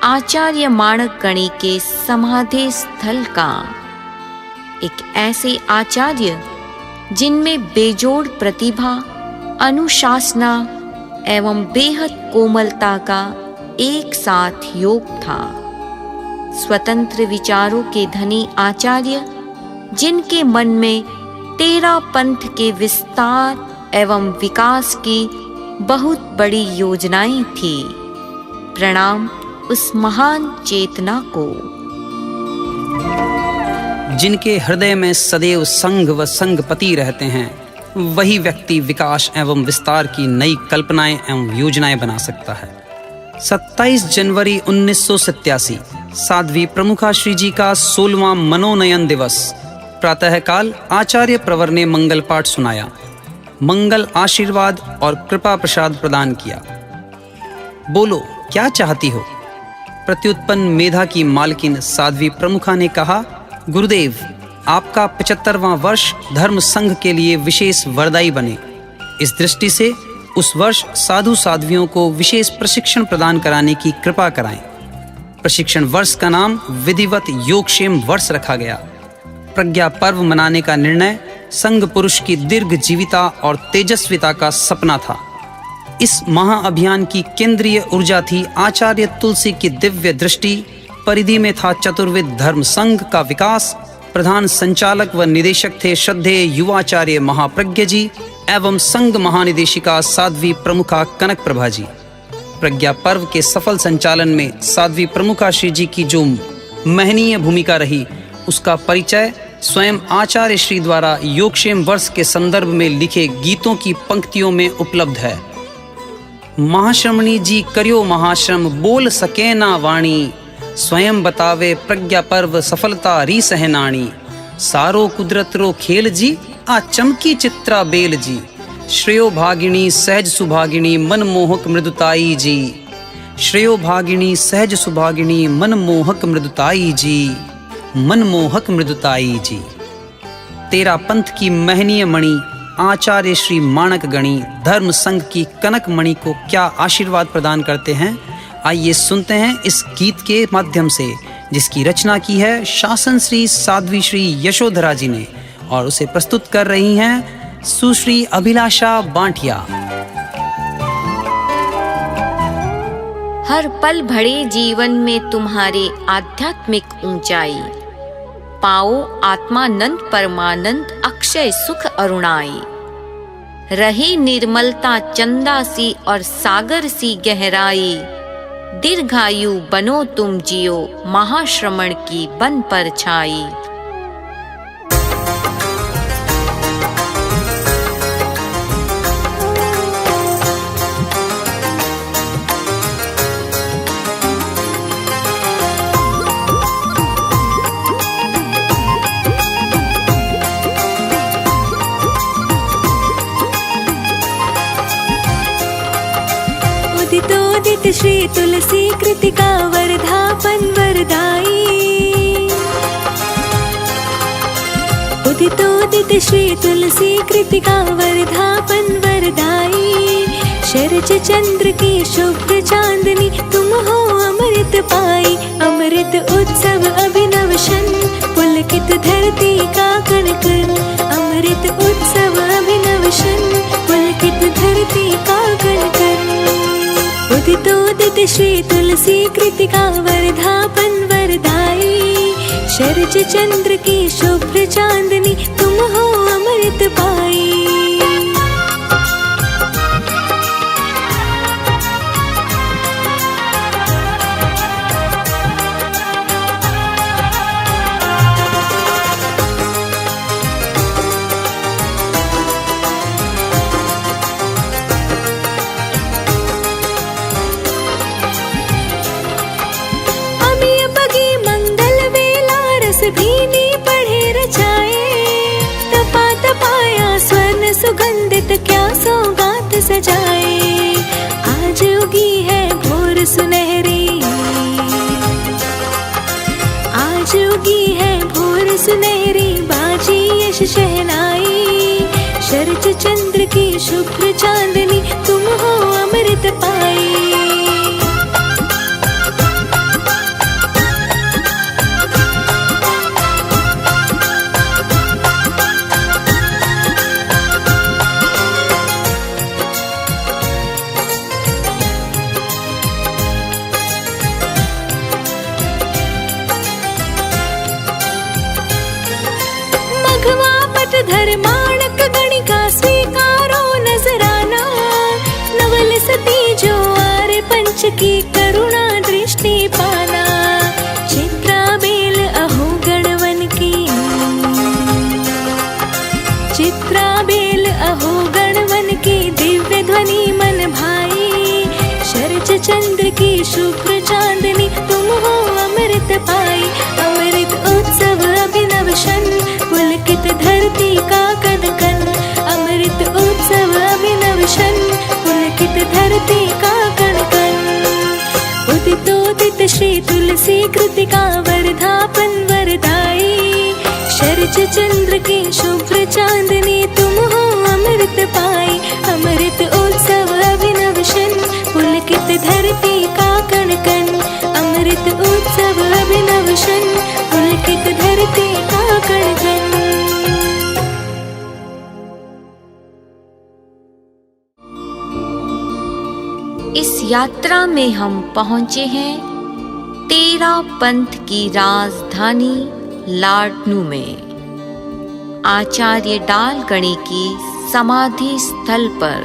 आचार्य माणक गणी के समाधि स्थल का। एक ऐसे आचार्य जिनमें बेजोड़ प्रतिभा, अनुशासना एवं बेहद कोमलता का एक साथ योग था। स्वतंत्र विचारों के धनी आचार्य जिनके मन में तेरा पंथ के विस्तार एवं विकास की बहुत बड़ी योजनाएं थी। प्रणाम उस महान चेतना को। जिनके हृदय में सदैव संघ व संघपति रहते हैं, वही व्यक्ति विकास एवं विस्तार की नई कल्पनाएं एवं योजनाएं बना सकता है। 27 जनवरी 1987 साध्वी प्रमुखा श्री जी का 16वां मनोनयन दिवस। प्रातःकाल आचार्य प्रवर ने मंगल पाठ सुनाया, मंगल आशीर्वाद और कृपा प्रसाद प्रदान किया। बोलो क्या चाहती हो? प्रत्युत्पन्न मेधा की मालकिन साध्वी प्रमुखा ने कहा, गुरुदेव आपका 75वां वर्ष धर्म संघ के लिए विशेष वरदायी बने। इस दृष्टि से उस वर्ष साधु साध्वियों को विशेष प्रशिक्षण प्रदान कराने की कृपा कराएं। प्रशिक्षण वर्ष का नाम विधिवत योगक्षेम वर्ष रखा गया। प्रज्ञा पर्व मनाने का निर्णय संघ पुरुष की दीर्घ जीविता और तेजस्विता का सपना था। इस महाअभियान की केंद्रीय ऊर्जा थी आचार्य तुलसी की दिव्य दृष्टि। परिधि में था चतुर्विद धर्म संघ का विकास। प्रधान संचालक व निदेशक थे श्रद्धेय युवाचार्य महाप्रज्ञ जी एवं संघ महानिदेशिका साध्वी प्रमुखा कनक प्रभा जी। प्रज्ञा पर्व के सफल संचालन में साध्वी प्रमुखा श्री जी की जो महनीय भूमिका रही, उसका परिचय स्वयं आचार्य श्री द्वारा योगक्षेम वर्ष के संदर्भ में लिखे गीतों की पंक्तियों में उपलब्ध है। महाश्रमणी जी करियो महाश्रम, बोल सके ना वाणी, स्वयं बतावे प्रज्ञा पर्व सफलता री सहनाणी। सारो कुदरत रो खेल जी, आ चमकी चित्रा बेल जी। श्रेयो भागिनी सहज सुभागिनी मनमोहक मृदुताई जी। श्रेयो भागिनी सहज सुभागिनी मनमोहक मृदुताई जी। मनमोहक मृदुताई जी। तेरा पंथ की महनीय मणि आचार्य श्री माणक गणी धर्म संघ की कनक मणि को क्या आशीर्वाद प्रदान करते हैं, आइए सुनते हैं इस गीत के माध्यम से, जिसकी रचना की है शासन श्री साध्वी श्री यशोधरा जी ने और उसे प्रस्तुत कर रही हैं सुश्री अभिलाषा बांटिया। हर पल भरे जीवन में तुम्हारे आध्यात्मिक ऊंचाई, पाओ आत्मानंद परमानंद अक्षय सुख अरुणाई। रही निर्मलता चंदा सी और सागर सी गहराई, दीर्घायु बनो तुम जियो महाश्रमण की बन पर छाई। उदितोदित श्री तुलसी कृतिका वर्धापन वरदाई। उदितोदित श्री तुलसी कृतिका वर्धापन वरदाई। शरज चंद्र की शुभ्र चांदनी तुम हो अमृत पाई। अमृत उत्सव अभिनव शन पुलकित धरती का कण कण। अमृत उत्सव अभिनव शन पुलकित धरती का कण कण। उदितोदित श्री तुलसी कृतिका वर्धापन वरदाई। शरज चंद्र की शुभ्र चांदनी तुम हो अमृत पाई। भीनी पढ़े रचाए, तपा तपाया स्वर्ण सुगंधित क्या सौगात सजाए। आज उगी है भोर सुनहरी, आज उगी है भोर सुनहरी, बाजी यश शहनाई। शरज चंद्र की शुभ्र चांदनी तुम हो अमृत पाई। धर्मा की करुणा दृष्टि पाना। चित्रा बेल अहो गणवन की, चित्रा बेल अहो गणवन की दिव्य ध्वनि मन भाई। शरज चंद्र की शुभ्र चांदनी तुम हो अमृत पाई। अमृत उत्सव अभिनव शन पुलकित धरती का कन कन। अमृत उत्सव अभिनव शन पुलकित धरती का कन कन। उदितोदित श्री तुलसी कृतिका वर्धापन वरदाई। शरज चंद्र की शुभ्र चांदनी तुम हो अमृत पाई। अमृत उत्सव अभिनव शन पुलकित धरती का कण कण। अमृत उत्सव अभिनव शन पुलकित धरती का कण कण। इस यात्रा में हम पहुंचे हैं तेरा पंथ की राजधानी लाडनू में, आचार्य डालगणी की समाधि स्थल पर।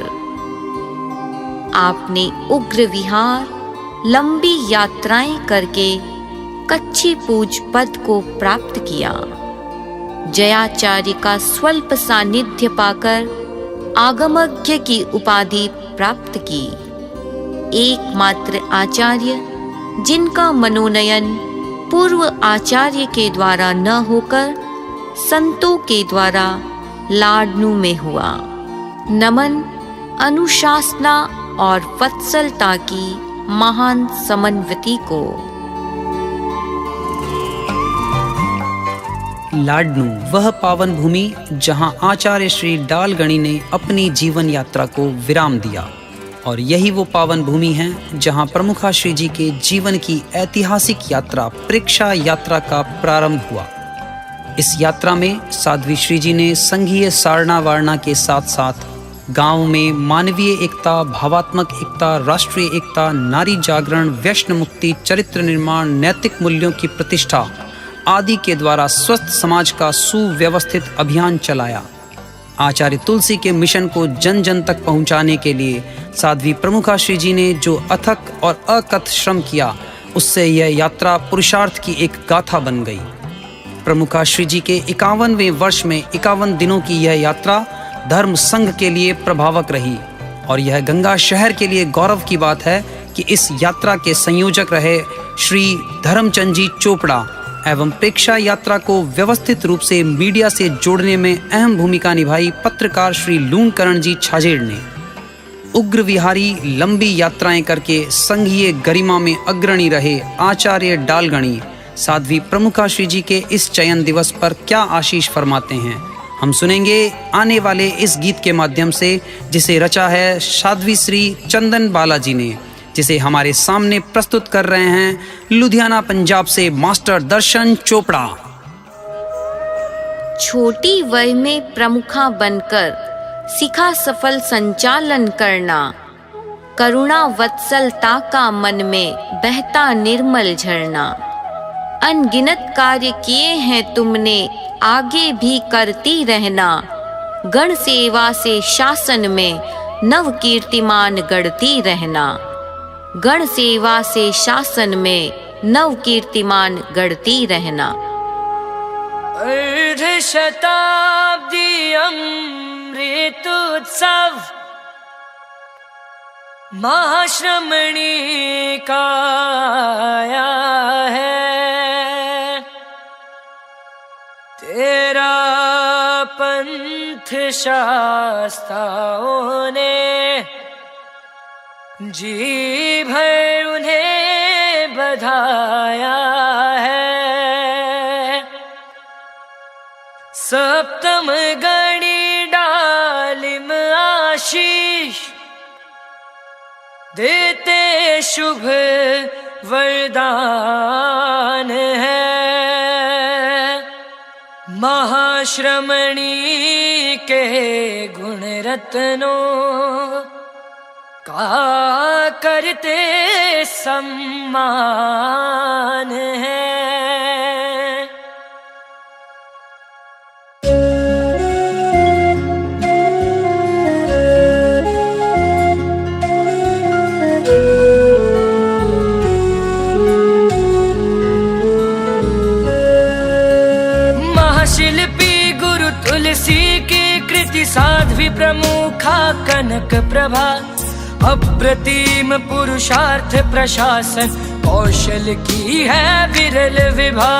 आपने उग्र विहार, लंबी यात्राएं करके कच्ची पूज पद को प्राप्त किया। जयाचार्य का स्वल्प सानिध्य पाकर आगमज्ञ की उपाधि प्राप्त की। एकमात्र आचार्य जिनका मनोनयन पूर्व आचार्य के द्वारा न होकर संतों के द्वारा लाडनू में हुआ। नमन अनुशासना और वत्सलता की महान समन्विति को। लाडनू वह पावन भूमि जहां आचार्य श्री डालगणी ने अपनी जीवन यात्रा को विराम दिया, और यही वो पावन भूमि है जहां प्रमुखा श्री जी के जीवन की ऐतिहासिक यात्रा प्रेक्षा यात्रा का प्रारंभ हुआ। इस यात्रा में साध्वी श्री जी ने संघीय सारना वारणा के साथ साथ गांव में मानवीय एकता, भावात्मक एकता, राष्ट्रीय एकता, नारी जागरण, व्यसन मुक्ति, चरित्र निर्माण, नैतिक मूल्यों की प्रतिष्ठा आदि के द्वारा स्वस्थ समाज का सुव्यवस्थित अभियान चलाया। आचार्य तुलसी के मिशन को जन जन तक पहुंचाने के लिए साध्वी प्रमुखा श्री जी ने जो अथक और अकथ श्रम किया, उससे यह यात्रा पुरुषार्थ की एक गाथा बन गई। प्रमुखा श्री जी के 51वें वर्ष में 51 दिनों की यह यात्रा धर्म संघ के लिए प्रभावक रही, और यह गंगा शहर के लिए गौरव की बात है कि इस यात्रा के संयोजक रहे श्री धर्मचंद जी चोपड़ा एवं प्रेक्षा यात्रा को व्यवस्थित रूप से मीडिया से जोड़ने में अहम भूमिका निभाई पत्रकार श्री लूणकरण जी छाजेड़ ने। उग्र विहारी लंबी यात्राएं करके संघीय गरिमा में अग्रणी रहे आचार्य डालगणी साध्वी प्रमुखा श्री जी के इस चयन दिवस पर क्या आशीष फरमाते हैं, हम सुनेंगे आने वाले इस गीत के माध्यम से, जिसे रचा है साध्वी श्री चंदन बालाजी ने, जिसे हमारे सामने प्रस्तुत कर रहे हैं लुधियाना पंजाब से मास्टर दर्शन चोपड़ा। छोटी वय में प्रमुखा बनकर सीखा सफल संचालन करना। करुणा वत्सलता का मन में बहता निर्मल झरना। अनगिनत कार्य किए हैं तुमने, आगे भी करती रहना। गण सेवा से शासन में नव कीर्तिमान गढ़ती रहना। गण सेवा से शासन में नव कीर्तिमान गढ़ती रहना। अर्ध शताब्दी अमृतोत्सव महाश्रमणी का आया है। तेरा पंथ शास्त्राओं ने जी भर उन्हें बधाया है। सप्तम गणी डालिम आशीष देते शुभ वरदान है। महाश्रमणी के गुण रत्नों का करते सम्मान है। कनक प्रभा, अप्रतिम पुरुषार्थ प्रशासन, कौशल की है विरल विभा।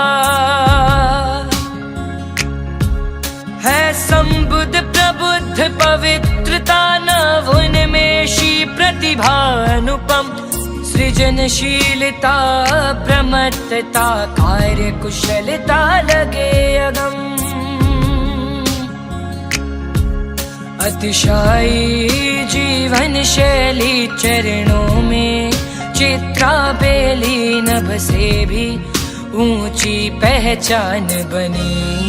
है संबुद्ध प्रबुद्ध पवित्रता, नव उन्मेषी प्रतिभा अनुपम, सृजनशीलता प्रमत्तता, कार्य कुशलता लगे अगम। अतिशायी जीवन शैली चरणों में, चित्रा बेली नभ से भी ऊंची पहचान बनी।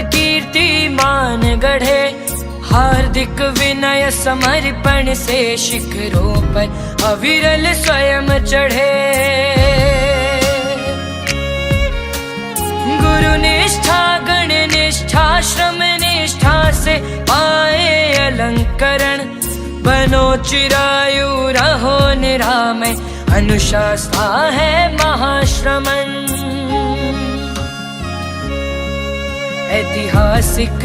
कीर्तिमान गढ़े, हार्दिक विनय समर्पण से शिखरों पर अविरल स्वयं चढ़े। गुरु निष्ठा गण निष्ठा श्रम निष्ठा से पाए अलंकरण, बनो चिरायु रहो निरामय, अनुशास्ता है महाश्रमण। ऐतिहासिक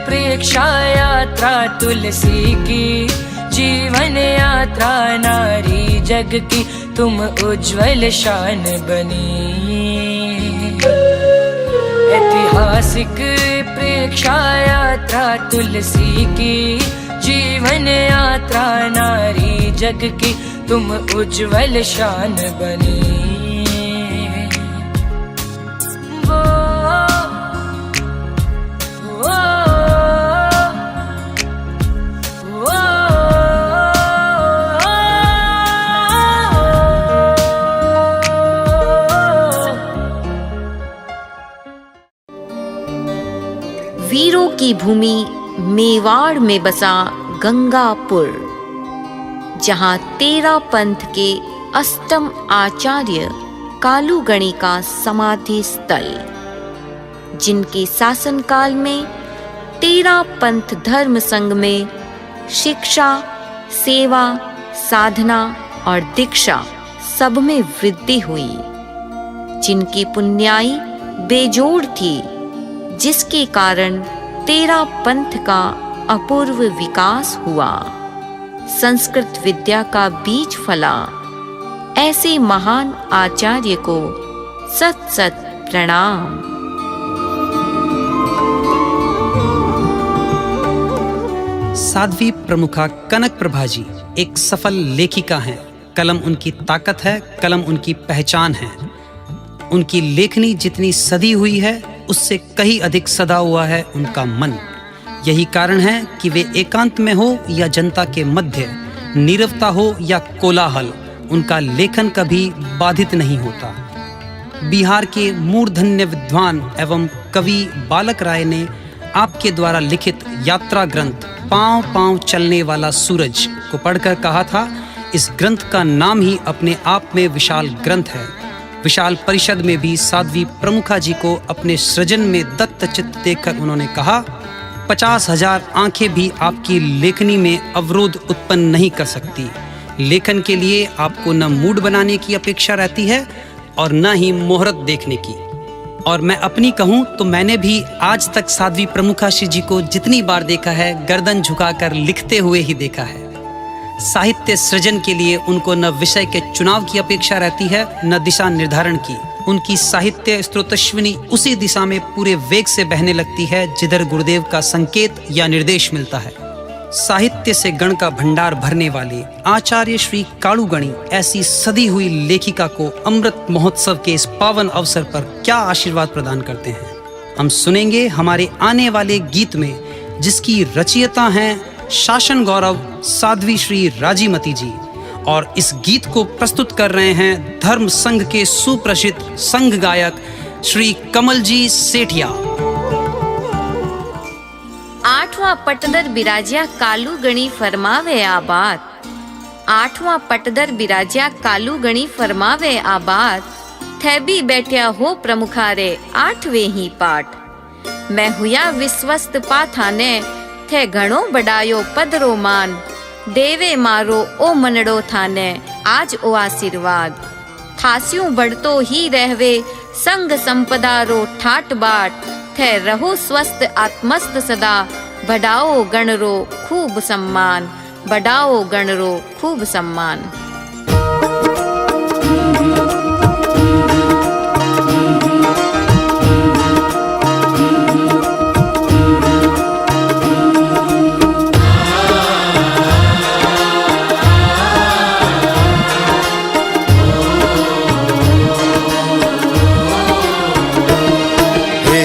प्रेक्षा यात्रा तुलसी की, जीवन यात्रा नारी जग की, तुम उज्जवल शान बनी। ऐतिहासिक प्रेक्षा यात्रा तुलसी की, जीवन यात्रा नारी जग की, तुम उज्जवल शान बनी। वीरों की भूमि मेवाड़ में बसा गंगापुर, जहां 13 पंथ के अष्टम आचार्य कालूगणी का समाधि स्थल, जिनके शासनकाल में 13 पंथ धर्म संघ में शिक्षा, सेवा, साधना और दीक्षा सब में वृद्धि हुई, जिनकी पुण्याई बेजोड़ थी, जिसके कारण 13 पंथ का अपूर्व विकास हुआ, संस्कृत विद्या का बीज फला। ऐसे महान आचार्य को सत सत प्रणाम। साध्वी प्रमुखा कनक प्रभा जी एक सफल लेखिका हैं। कलम उनकी ताकत है, कलम उनकी पहचान है। उनकी लेखनी जितनी सदी हुई है, उससे कहीं अधिक सदा हुआ है उनका मन। यही कारण है कि वे एकांत में हो या जनता के मध्य, नीरवता हो या कोलाहल, उनका लेखन कभी बाधित नहीं होता। बिहार के मूर्धन्य विद्वान एवं कवि बालक राय ने आपके द्वारा लिखित यात्रा ग्रंथ पांव पांव चलने वाला सूरज को पढ़कर कहा था, इस ग्रंथ का नाम ही अपने आप में विशाल ग्रंथ है। विशाल परिषद में भी साध्वी प्रमुखा जी को अपने सृजन में दत्त चित्त देखकर उन्होंने कहा, 50,000 आंखें भी आपकी लेखनी में अवरोध उत्पन्न नहीं कर सकती। लेखन के लिए आपको न मूड बनाने की अपेक्षा रहती है और न ही मुहूर्त देखने की। और मैं अपनी कहूँ तो मैंने भी आज तक साध्वी प्रमुखा जी को जितनी बार देखा है, गर्दन झुकाकर लिखते हुए ही देखा है। साहित्य सृजन के लिए उनको न विषय के चुनाव की अपेक्षा रहती है, न दिशा निर्धारण की। उनकी साहित्य स्रोतस्विनी उसी दिशा में पूरे वेग से बहने लगती है जिधर गुरुदेव का संकेत या निर्देश मिलता है। साहित्य से गण का भंडार भरने वाले आचार्य श्री कालूगणी ऐसी सदी हुई लेखिका को अमृत महोत्सव के इस पावन अवसर पर क्या आशीर्वाद प्रदान करते हैं, हम सुनेंगे हमारे आने वाले गीत में, जिसकी रचयिता हैं शासन गौरव साध्वी श्री राजीमती जी। और इस गीत को प्रस्तुत कर रहे हैं धर्म संघ के सुप्रसिद्ध संघ गायक श्री कमल जी सेठिया। आठवां पटदर बिराजिया कालू गणी फरमावे आ बात। आठवां पटदर बिराजिया कालू गणी फरमावे आ बात। थे भी बैठया हो प्रमुखारे आठवें ही पाठ। मैं हुया विश्वस्त पाथाने थे घणो बडायो पदरो मान। देवे मारो ओ मनड़ो थाने आज ओ आशीर्वाद। थास्यूं बढ़तो ही रहवे संग संपदारो ठाट बाट। थे रहो स्वस्थ आत्मस्त सदा बढ़ाओ गणरो खूब सम्मान। बढ़ाओ गणरो खूब सम्मान।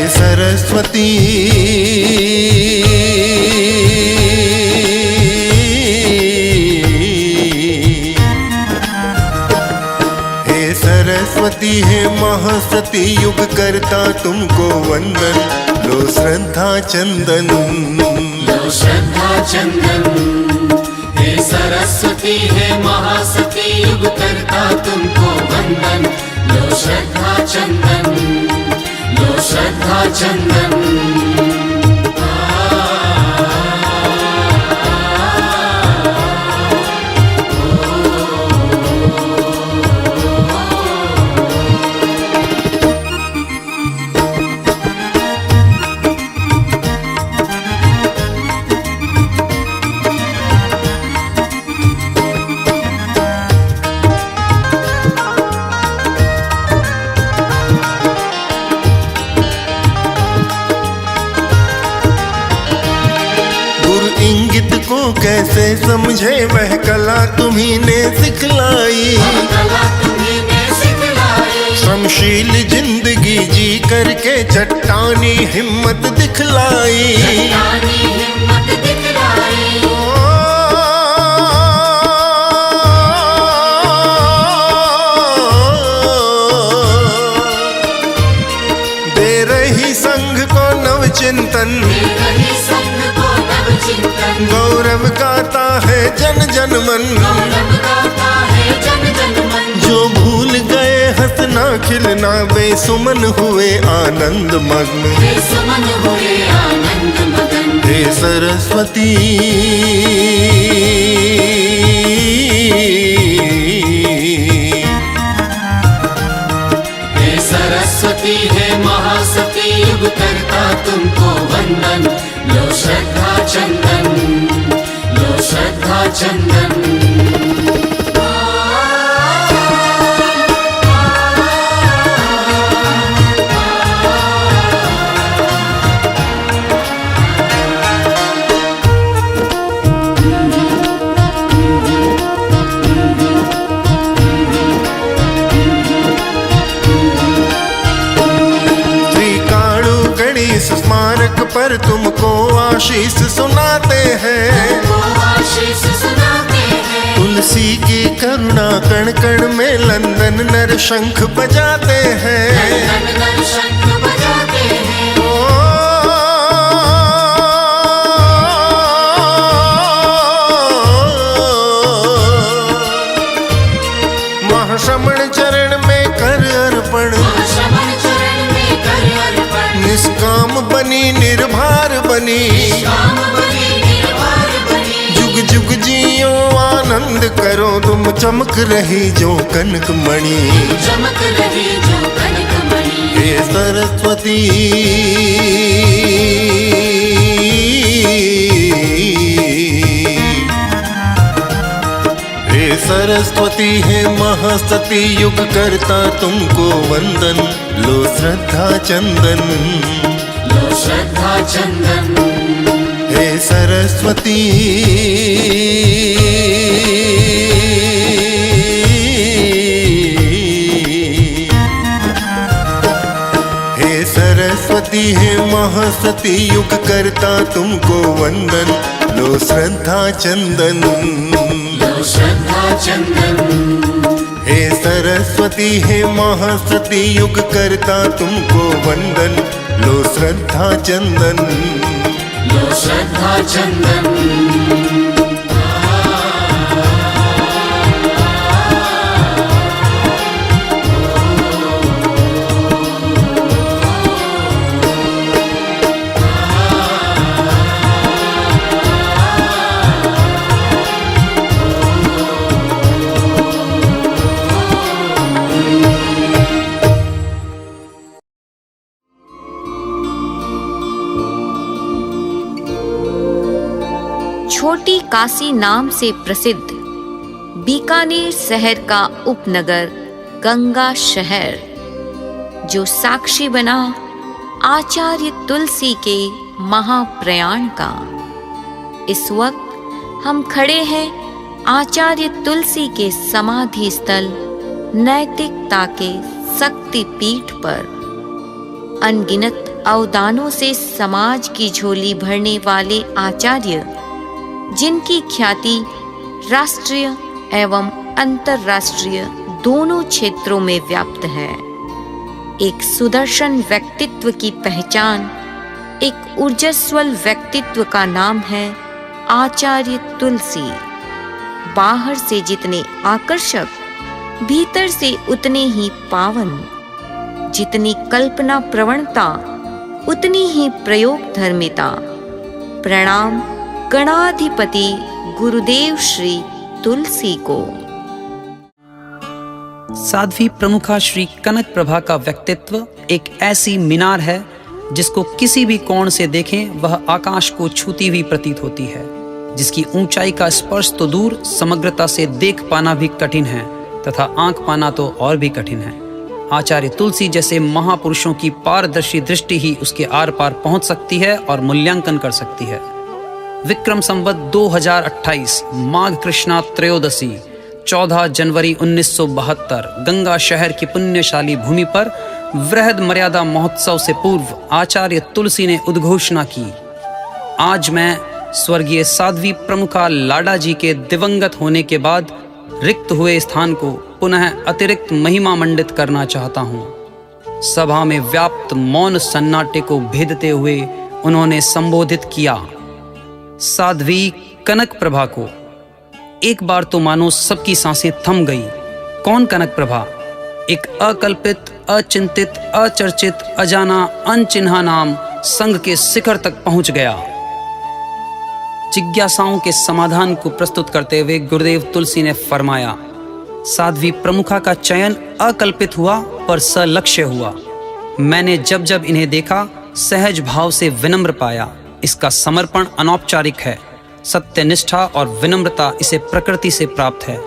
सरस्वती हे सरस्वती हे महासती युग करता तुमको वंदन। लो श्रद्धा चंदन, लो श्रद्धा चंदन। हे सरस्वती हे महासती युग करता तुमको वंदन। लो श्रद्धा चंदन, लो श्रद्धा चंदन। कैसे समझे वह कला तुम्ही ने सिखलाई। श्रमशील जिंदगी जी करके चट्टानी हिम्मत दिखलाई। दे रही संघ को नव चिंतन। गौरव गाता है जन जन मन। जो भूल गए हंसना खिलना बेसुमन हुए आनंद मग्न। हे सरस्वती हे सरस्वती हे महासती युग करता तुमको वंदन। लो श्रद्धा चंदन, लो श्रद्धा चंदन। स्मारक पर तुमको आशीष सुनाते हैं। तुलसी की करुणा कण कण में लंदन नर शंख बजाते हैं। महाश्रमण चरण में कर अर्पण। निष्काम बनी निर्भर बनी। जुग जुग जियो आनंद करो तुम चमक रही जो कनक मणि। हे सरस्वती हे सरस्वती हे महासती युग करता तुमको वंदन। लो श्रद्धा चंदन, लो श्रद्धा चंदन। हे सरस्वती हे सरस्वती हे महासती युग करता तुमको वंदन। लो श्रद्धा चंदन, लो श्रद्धा चंदन। हे सरस्वती हे महासती युग करता तुमको वंदन। लो श्रद्धा चंदन, लो श्रद्धा श्रद्धा चंदन। छोटी काशी नाम से प्रसिद्ध बीकानेर शहर का उपनगर गंगा शहर, जो साक्षी बना आचार्य तुलसी के महाप्रयाण का। इस वक्त हम खड़े हैं आचार्य तुलसी के समाधि स्थल नैतिकता के शक्ति पीठ पर। अनगिनत अवदानों से समाज की झोली भरने वाले आचार्य, जिनकी ख्याति राष्ट्रीय एवं अंतर्राष्ट्रीय दोनों क्षेत्रों में व्याप्त है। एक सुदर्शन व्यक्तित्व की पहचान, एक ऊर्जस्वल व्यक्तित्व का नाम है आचार्य तुलसी। बाहर से जितने आकर्षक, भीतर से उतने ही पावन। जितनी कल्पना प्रवणता, उतनी ही प्रयोग धर्मिता। प्रणाम गणाधिपति गुरुदेव श्री तुलसी को। साध्वी प्रमुखा श्री कनक प्रभा का व्यक्तित्व एक ऐसी मीनार है जिसको किसी भी कोण से देखें वह आकाश को छूती हुई प्रतीत होती है, जिसकी ऊंचाई का स्पर्श तो दूर, समग्रता से देख पाना भी कठिन है तथा आंख पाना तो और भी कठिन है। आचार्य तुलसी जैसे महापुरुषों की पारदर्शी दृष्टि ही उसके आर पार पहुंच सकती है और मूल्यांकन कर सकती है। विक्रम संवत 2028 माघ कृष्णा त्रयोदशी 14 जनवरी 1972 गंगा शहर की पुण्यशाली भूमि पर वृहद मर्यादा महोत्सव से पूर्व आचार्य तुलसी ने उद्घोषणा की, आज मैं स्वर्गीय साध्वी प्रमुखा लाडा जी के दिवंगत होने के बाद रिक्त हुए स्थान को पुनः अतिरिक्त महिमा मंडित करना चाहता हूँ। सभा में व्याप्त मौन सन्नाटे को भेदते हुए उन्होंने संबोधित किया, साध्वी कनक प्रभा को। एक बार तो मानो सबकी सांसें थम गई। कौन कनक प्रभा? एक अकल्पित, अचिंतित, अचर्चित, अजाना, अनचिन्हा नाम संघ के शिखर तक पहुंच गया। जिज्ञासाओं के समाधान को प्रस्तुत करते हुए गुरुदेव तुलसी ने फरमाया, साध्वी प्रमुखा का चयन अकल्पित हुआ पर सलक्ष्य हुआ। मैंने जब जब इन्हें देखा सहज भाव से विनम्र पाया। इसका समर्पण अनौपचारिक है। सत्यनिष्ठा और विनम्रता इसे प्रकृति से प्राप्त है।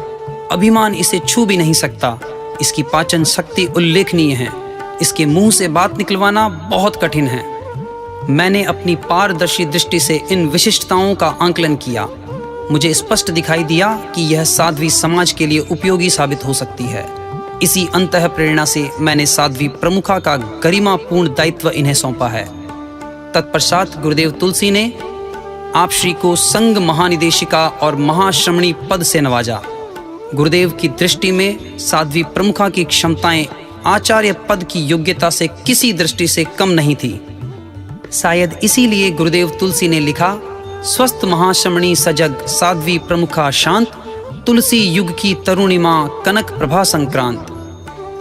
अभिमान इसे छू भी नहीं सकता। इसकी पाचन शक्ति उल्लेखनीय है। इसके मुंह से बात निकलवाना बहुत कठिन है। मैंने अपनी पारदर्शी दृष्टि से इन विशिष्टताओं का आंकलन किया। मुझे स्पष्ट दिखाई दिया कि यह साध्वी समाज के लिए उपयोगी साबित हो सकती है। इसी अंतः प्रेरणा से मैंने साध्वी प्रमुखा का गरिमापूर्ण दायित्व इन्हें सौंपा है। तत्पश्चात गुरुदेव तुलसी ने आप श्री को संघ महानिदेशिका और महाश्रमणी पद से नवाजा। गुरुदेव की दृष्टि में साध्वी प्रमुखा की क्षमताएं आचार्य पद की योग्यता से किसी दृष्टि से कम नहीं थी। शायद इसीलिए गुरुदेव तुलसी ने लिखा, स्वस्थ महाश्रमणी सजग साध्वी प्रमुखा शांत, तुलसी युग की तरुणिमा कनक प्रभा संक्रांत।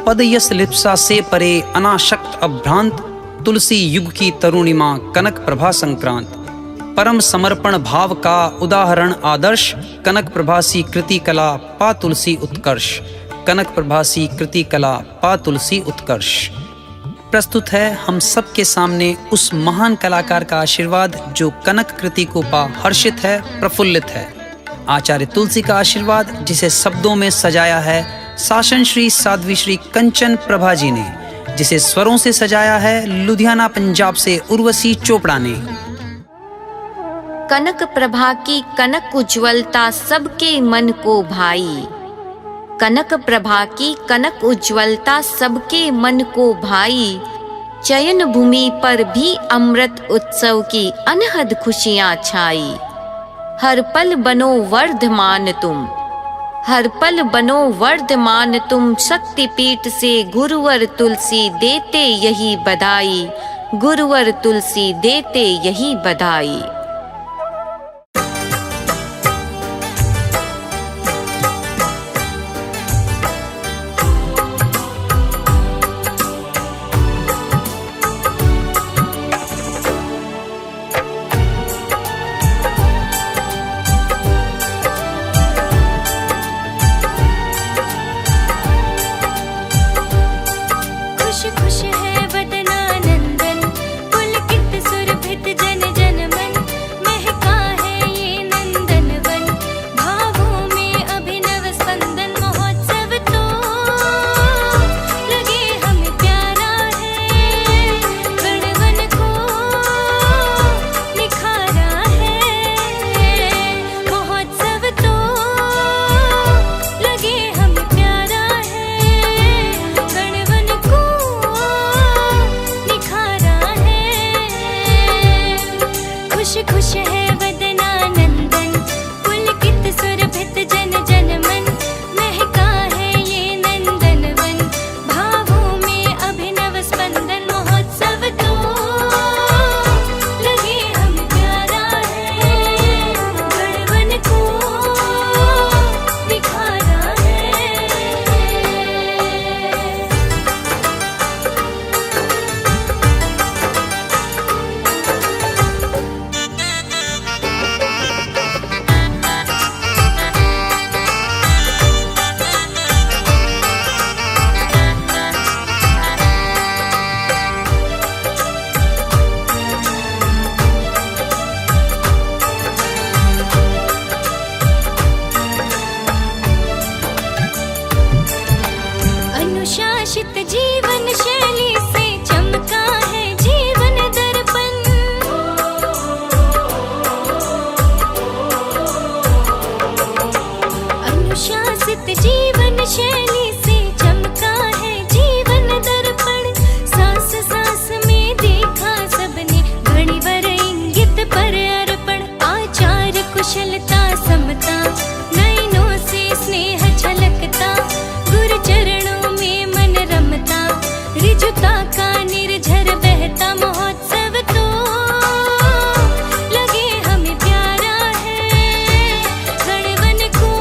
पद यस लिप्सा से परे अनाशक्त अभ्रांत, तुलसी युग की तरुणिमा कनक प्रभा संक्रांत। परम समर्पण भाव का उदाहरण आदर्श, कनक प्रभासी कृति कला पा तुलसी उत्कर्ष। कनक प्रभासी कृति कला पा तुलसी उत्कर्ष। प्रस्तुत है हम सब के सामने उस महान कलाकार का आशीर्वाद जो कनक कृति को पा हर्षित है, प्रफुल्लित है। आचार्य तुलसी का आशीर्वाद जिसे शब्दों में सजाया है शासन श्री साध्वी श्री कंचन प्रभा जी ने, जिसे स्वरों से सजाया है लुधियाना पंजाब से उर्वशी चोपड़ा ने। कनक प्रभा की कनक उज्ज्वलता सबके मन को भाई। कनक प्रभा की कनक उज्ज्वलता सबके मन को भाई। चयन भूमि पर भी अमृत उत्सव की अनहद खुशियां छाई। हर पल बनो वर्धमान तुम, हर पल बनो वर्धमान तुम। शक्तिपीठ से गुरुवर तुलसी देते यही बधाई, गुरुवर तुलसी देते यही बधाई। खुश है वदना नंदन, पुलकित सुरभित जन जन मन, महका है ये नंदन वन, भावों में अभिनव स्पंदन। महोत्सव तो लगे हम प्यारा है, गढ़वन को निखारा है। अनुशासित जीवन शैली से चमका है जीवन दर्पण, अनुशासित जीवन शैली से चमका है जीवन दर्पण। सांस सांस में देखा सबने घड़ीवर इंगित पर अर्पण। आचार कुशलता समता, नयनों से स्नेह झलकता, गुरु चरणों में मन रमता, ऋजुता का निर्झर बहता। महोत्सव तो लगे हमें प्यारा है, गढ़वन को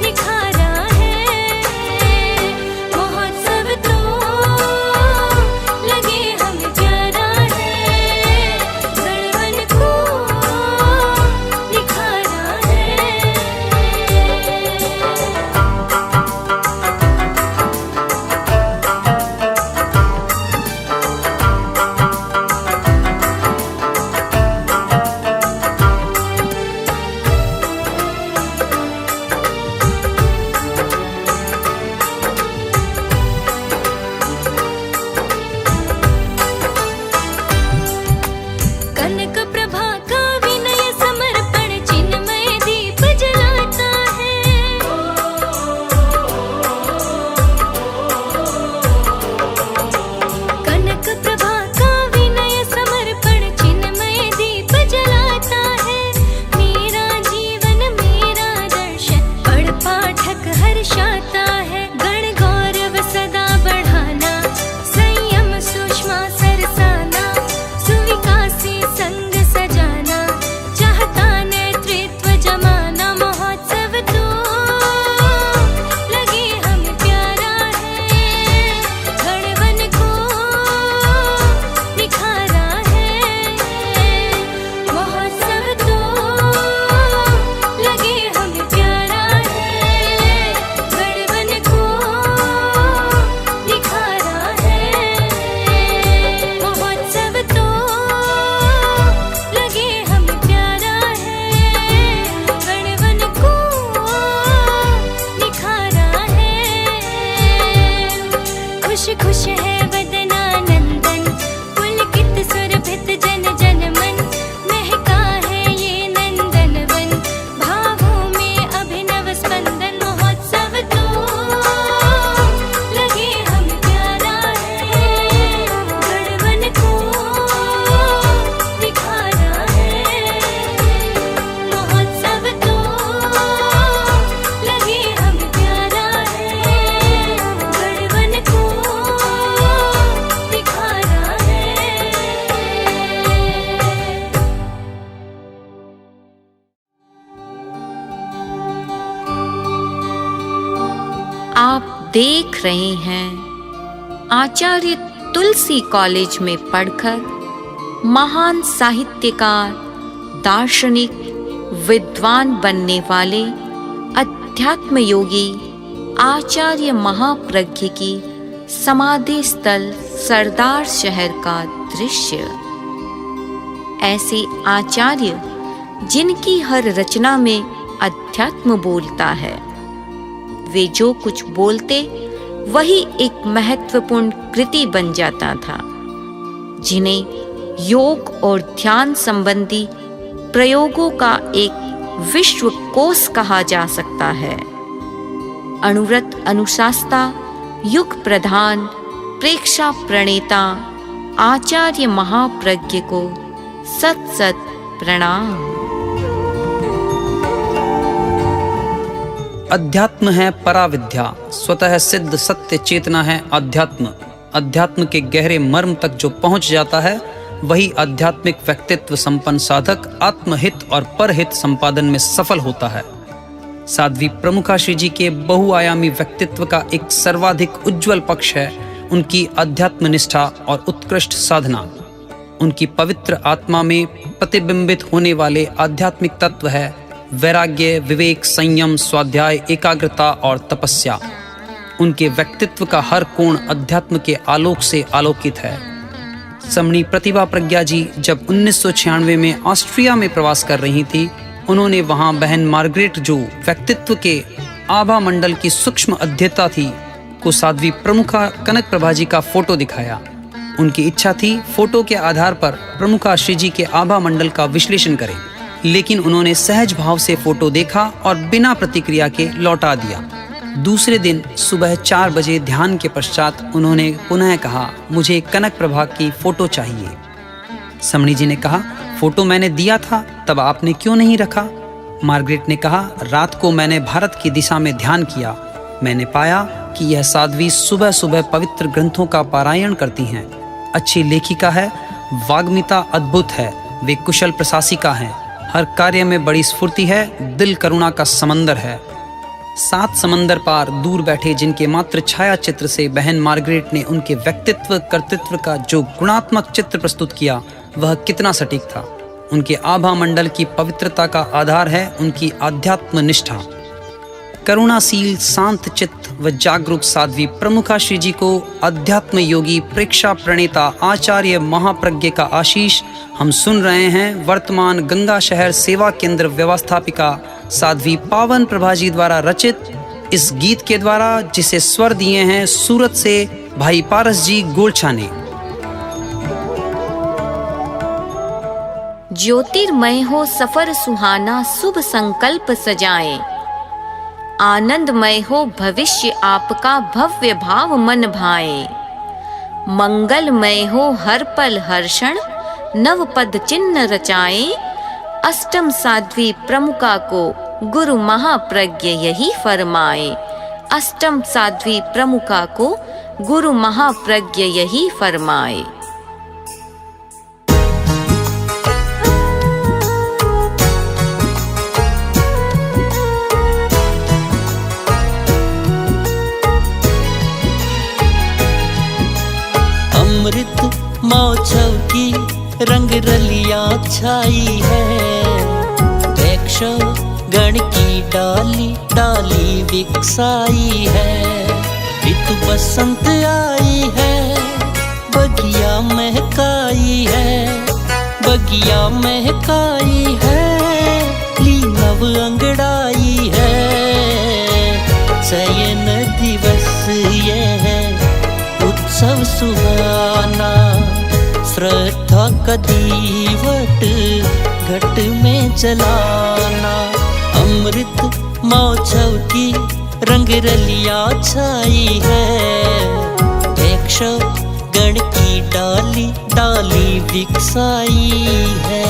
निखारा है। महोत्सव तो लगे हमें प्यारा है, गढ़वन को निखारा है। कनक प्रभा का विनय समर्पण चिन्मय दीप जलाता है। कनक प्रभा का विनय समर्पण चिन्मय दीप जलाता है। मेरा जीवन मेरा दर्शन पढ़ पाठक हर्षाता है। गण गौरव सदा बढ़ाना, संयम सुषमा सरसाना, सुविकासी संग सजाना, चाहता नेतृत्व जमाना। महोत्सव तो लगे हमें प्यारा है, गढ़वन को निखारा है। महोत्सव तो लगे हमें प्यारा है, गढ़वन को निखारा है। महोत्सव तो लगे हमें प्यारा है, गढ़वन को निखारा है। खुश खुश है वदना नंदन, पुलकित सुरभित जन जन मन, महका है ये नंदन वन, भावों में अभिनव स्पंदन। महोत्सव तो लगे हमें प्यारा है, गढ़वन को निखारा है। महोत्सव तो लगे हमें प्यारा है, गढ़वन को निखारा है। आप देख रहे हैं आचार्य तुलसी कॉलेज में पढ़कर महान साहित्यकार, दार्शनिक, विद्वान बनने वाले अध्यात्म योगी आचार्य महाप्रज्ञ की समाधि स्थल सरदार शहर का दृश्य। ऐसे आचार्य जिनकी हर रचना में अध्यात्म बोलता है, वे जो कुछ बोलते वही एक महत्वपूर्ण कृति बन जाता था, जिन्हें योग और ध्यान संबंधी प्रयोगों का एक विश्व कोश कहा जा सकता है। अनुव्रत अनुशास्ता, युग प्रधान, प्रेक्षा प्रणेता आचार्य महाप्रज्ञ को सत सत प्रणाम। अध्यात्म है पराविद्या, स्वतः सिद्ध सत्य चेतना है अध्यात्म। अध्यात्म के गहरे मर्म तक जो पहुंच जाता है वही आध्यात्मिक व्यक्तित्व संपन्न साधक आत्महित और परहित संपादन में सफल होता है। साध्वी प्रमुखा श्री जी के बहुआयामी व्यक्तित्व का एक सर्वाधिक उज्जवल पक्ष है उनकी अध्यात्म निष्ठा और उत्कृष्ट साधना। उनकी पवित्र आत्मा में प्रतिबिंबित होने वाले आध्यात्मिक तत्व है वैराग्य, विवेक, संयम, स्वाध्याय, एकाग्रता और तपस्या। उनके व्यक्तित्व का हर कोण अध्यात्म के आलोक से आलोकित है। समणी प्रतिभा प्रज्ञा जी जब 1996 में ऑस्ट्रिया में प्रवास कर रही थी, उन्होंने वहां बहन मार्गरेट, जो व्यक्तित्व के आभा मंडल की सूक्ष्म अध्येता थी, को साध्वी प्रमुखा कनक प्रभा जी का फोटो दिखाया। उनकी इच्छा थी फोटो के आधार पर प्रमुखा श्री जी के आभा मंडल का विश्लेषण करें, लेकिन उन्होंने सहज भाव से फोटो देखा और बिना प्रतिक्रिया के लौटा दिया। दूसरे दिन सुबह 4 बजे ध्यान के पश्चात उन्होंने पुनः कहा, मुझे कनक प्रभा की फोटो चाहिए। समणी जी ने कहा, फोटो मैंने दिया था, तब आपने क्यों नहीं रखा? मार्गरेट ने कहा, रात को मैंने भारत की दिशा में ध्यान किया। मैंने पाया कि यह साध्वी सुबह सुबह पवित्र ग्रंथों का पारायण करती हैं। अच्छी लेखिका है, वाग्मिता अद्भुत है, वे कुशल प्रशासिका हैं, हर कार्य में बड़ी स्फूर्ति है, दिल करुणा का समंदर है। 7 समंदर पार दूर बैठे जिनके मात्र छाया चित्र से बहन मार्गरेट ने उनके व्यक्तित्व कर्तृत्व का जो गुणात्मक चित्र प्रस्तुत किया वह कितना सटीक था। उनके आभा मंडल की पवित्रता का आधार है उनकी आध्यात्म निष्ठा। करुणाशील, शांत चित्त व जागरूक साध्वी प्रमुखा श्री जी को अध्यात्म योगी, प्रेक्षा प्रणेता, आचार्य महाप्रज्ञ का आशीष हम सुन रहे हैं वर्तमान गंगा शहर सेवा केंद्र व्यवस्थापिका साध्वी पावन प्रभा जी द्वारा रचित इस गीत के द्वारा, जिसे स्वर दिए हैं सूरत से भाई पारस जी गोलछा ने। ज्योतिर्मय हो सफर सुहाना, शुभ संकल्प सजाएं। आनंदमय हो भविष्य आपका, भव्य भाव मन भाए। मंगलमय हो हर पल हर्षण, नव पद चिन्ह रचाए। अष्टम साध्वी प्रमुखा को गुरु महाप्रज्ञ यही फरमाए। अष्टम साध्वी प्रमुखा को गुरु महाप्रज्ञ यही फरमाए। अमृत महोत्सव की रंग रलिया छाई है। वृक्ष गण की डाली डाली विकसाई है। ऋतु बसंत आई है, बगिया महकाई है। बगिया महकाई है, ली नव अंगड़ाई है। चयन दिवस ये है उत्सव सुहाना। श्रद्धा का दीवट घट में जलाना। अमृत महोत्सव की रंग रलिया छाई है। वृक्ष गण की डाली डाली विकसाई है।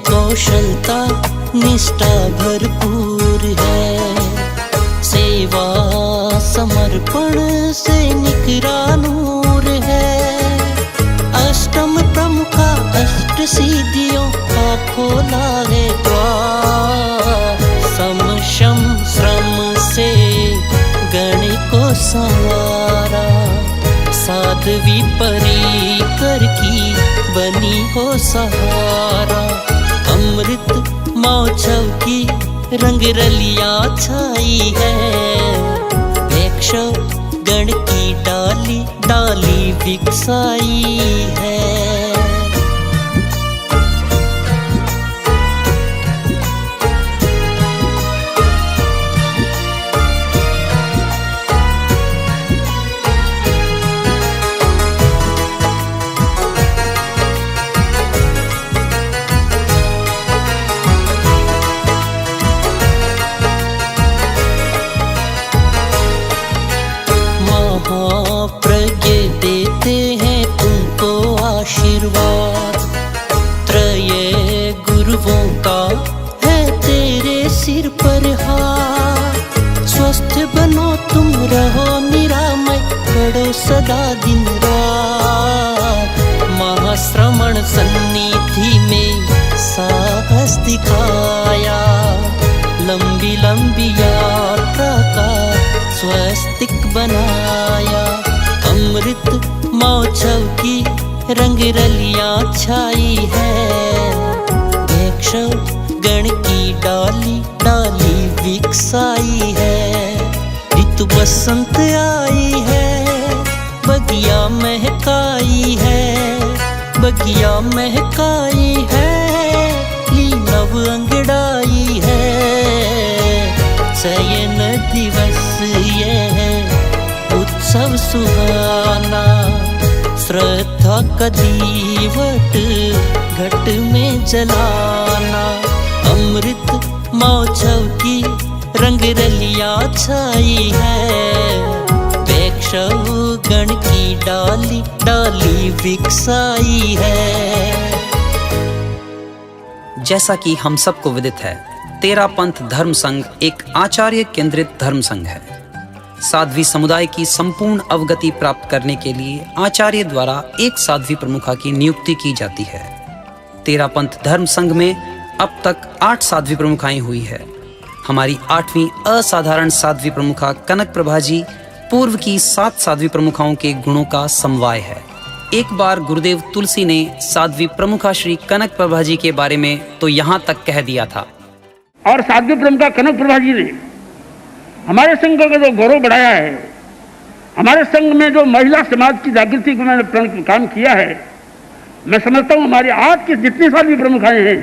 कौशलता निष्ठा भरपूर है। सेवा समर्पण से निकरा नूर है। अष्टम प्रमुखा अष्ट सिद्धियों का खोला है द्वार। समशम श्रम से गण को संवारा। साध्वी परिकर की बनी हो सहारा। अमृत महोत्सव की रंग रलिया छाई है। वृक्ष गण की डाली डाली विकसाई है। वैष्णवों का है तेरे सिर पर हाथ। स्वस्थ बनो तुम रहो निरामय, पढ़ो सदा दिन रात। महाश्रमण सन्निधि में साहस दिखाया, लंबी लंबी यात्रा का स्वस्तिक बनाया। अमृत महोत्सव की रंग रलियां छाई है, भिक्षु गण की डाली डाली विकसाई है। ऋतु बसंत आई है, बगिया महकाई है, बगिया महकाई है, ली नव अंगड़ाई है। चयन दिवस ये है उत्सव सुहाना, श्रद्धा का दीवट घट में जलाना। अमृत महोत्सव की रंग रलियां छाई है, वैष्णव गण की डाली डाली विकसाई है। जैसा कि हम सबको विदित है, तेरा पंथ धर्म संघ एक आचार्य केंद्रित धर्म संघ है। साध्वी समुदाय की संपूर्ण अवगति प्राप्त करने के लिए आचार्य द्वारा एक साध्वी प्रमुखा की नियुक्ति की जाती है। तेरा पंथ धर्म संघ में अब तक 8 साध्वी प्रमुखाएं हुई है। हमारी 8वीं असाधारण साध्वी प्रमुखा कनक प्रभा जी पूर्व की 7 साध्वी प्रमुखाओं के गुणों का समवाय है। एक बार गुरुदेव तुलसी ने साध्वी प्रमुखा श्री कनक प्रभा जी के बारे में तो यहाँ तक कह दिया था। और साध्वी प्रमुखा कनक प्रभा जी ने हमारे संघ का जो गौरव बढ़ाया है, हमारे संघ में जो महिला समाज की जागृति को मैंने काम किया है, मैं समझता हूँ हमारी आज की जितनी साध्वी प्रमुखाएं हैं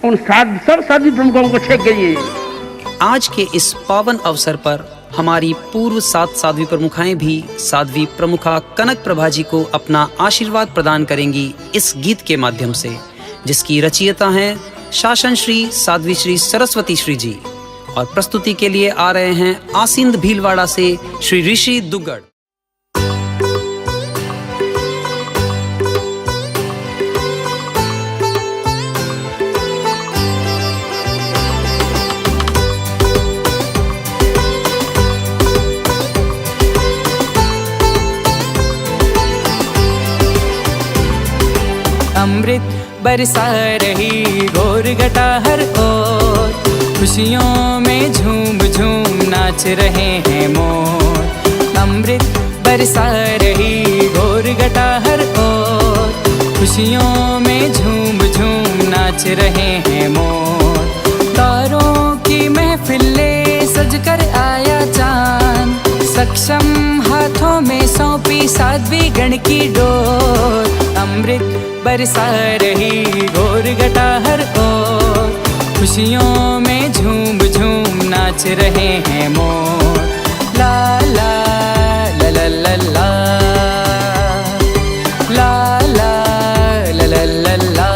उन सब साध्वी प्रमुखाओं को छेक गई है। आज के इस पावन अवसर पर हमारी पूर्व 7 साध्वी प्रमुखाएं भी साध्वी प्रमुखा कनक प्रभा जी को अपना आशीर्वाद प्रदान करेंगी इस गीत के माध्यम से, जिसकी रचयिता हैं शासन श्री साध्वी श्री सरस्वती श्री जी। और प्रस्तुति के लिए आ रहे हैं आसिंद भीलवाड़ा से श्री ऋषि दुग्गड़। अमृत बरसा रही घोर घटा हर ओर, खुशियों में झूम झूम नाच रहे हैं मोर। अमृत बरसा रही घोर घटा हर ओर, खुशियों में झूम झूम नाच रहे हैं मोर। तारों की महफिले सज कर आया चांद, सक्षम हाथों में सौंपी साध्वी गण की डोर। अमृत बरसा रही घोर घटा हर ओर, खुशियों में झूम झूम नाच रहे हैं मोर। ला ला ला ला ला ला ला ला ला ला ला।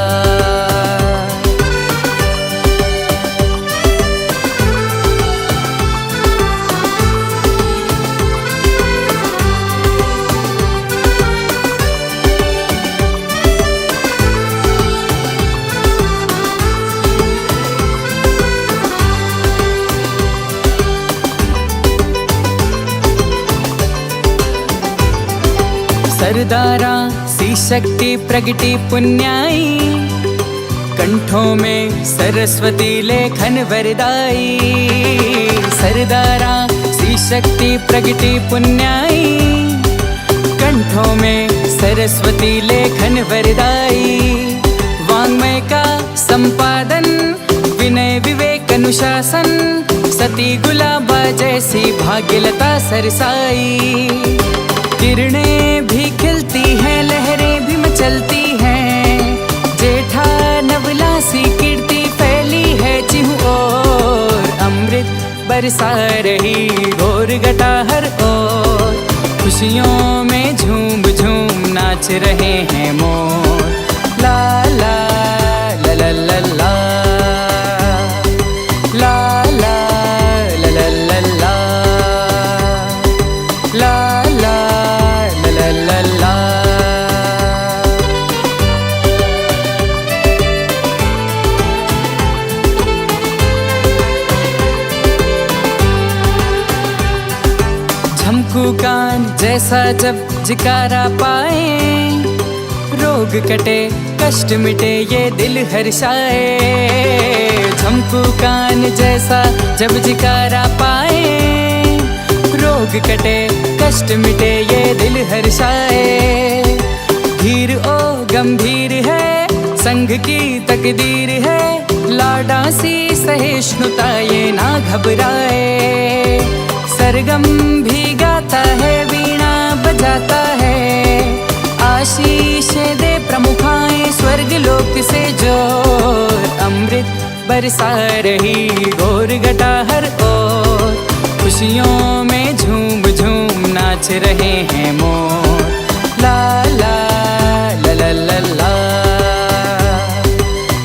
सरदारा सी शक्ति प्रगति पुण्याई, कंठों में सरस्वती लेखन वरदाई। सरदारा सी शक्ति प्रगति पुण्याई, कंठों में सरस्वती लेखन वरदाई। वाङ्मय का संपादन विनय विवेक अनुशासन, सती गुलाबा जैसी भाग्यलता सरसाई। किरणें भी खिलती हैं, लहरें भी मचलती हैं, जेठा नवलासी कीर्ति फैली है चिहु ओर। अमृत बरसा रही घोर घटा हर ओर, खुशियों में झूम झूम नाच रहे हैं मोर। ला ला ला ला ला ला ला ला ला ला ला ला ला ला ला ला ला। कान जैसा जब जिकारा पाए, रोग कटे कष्ट मिटे ये दिल हर्षाए। झमकू कान जैसा जब जिकारा पाए, रोग कटे कष्ट मिटे ये दिल हर्षाए। धीर ओ गंभीर है संग की तकदीर है, लाडा सी सहिष्णुता ये ना घबराए। सरगम भी गाता है वीणा बजाता है, आशीष दे प्रमुखाएं स्वर्ग लोक से जो। अमृत बरसा रही घोर घटा हर ओर, खुशियों में झूम झूम नाच रहे हैं मोर। ला ला ला ला ला ला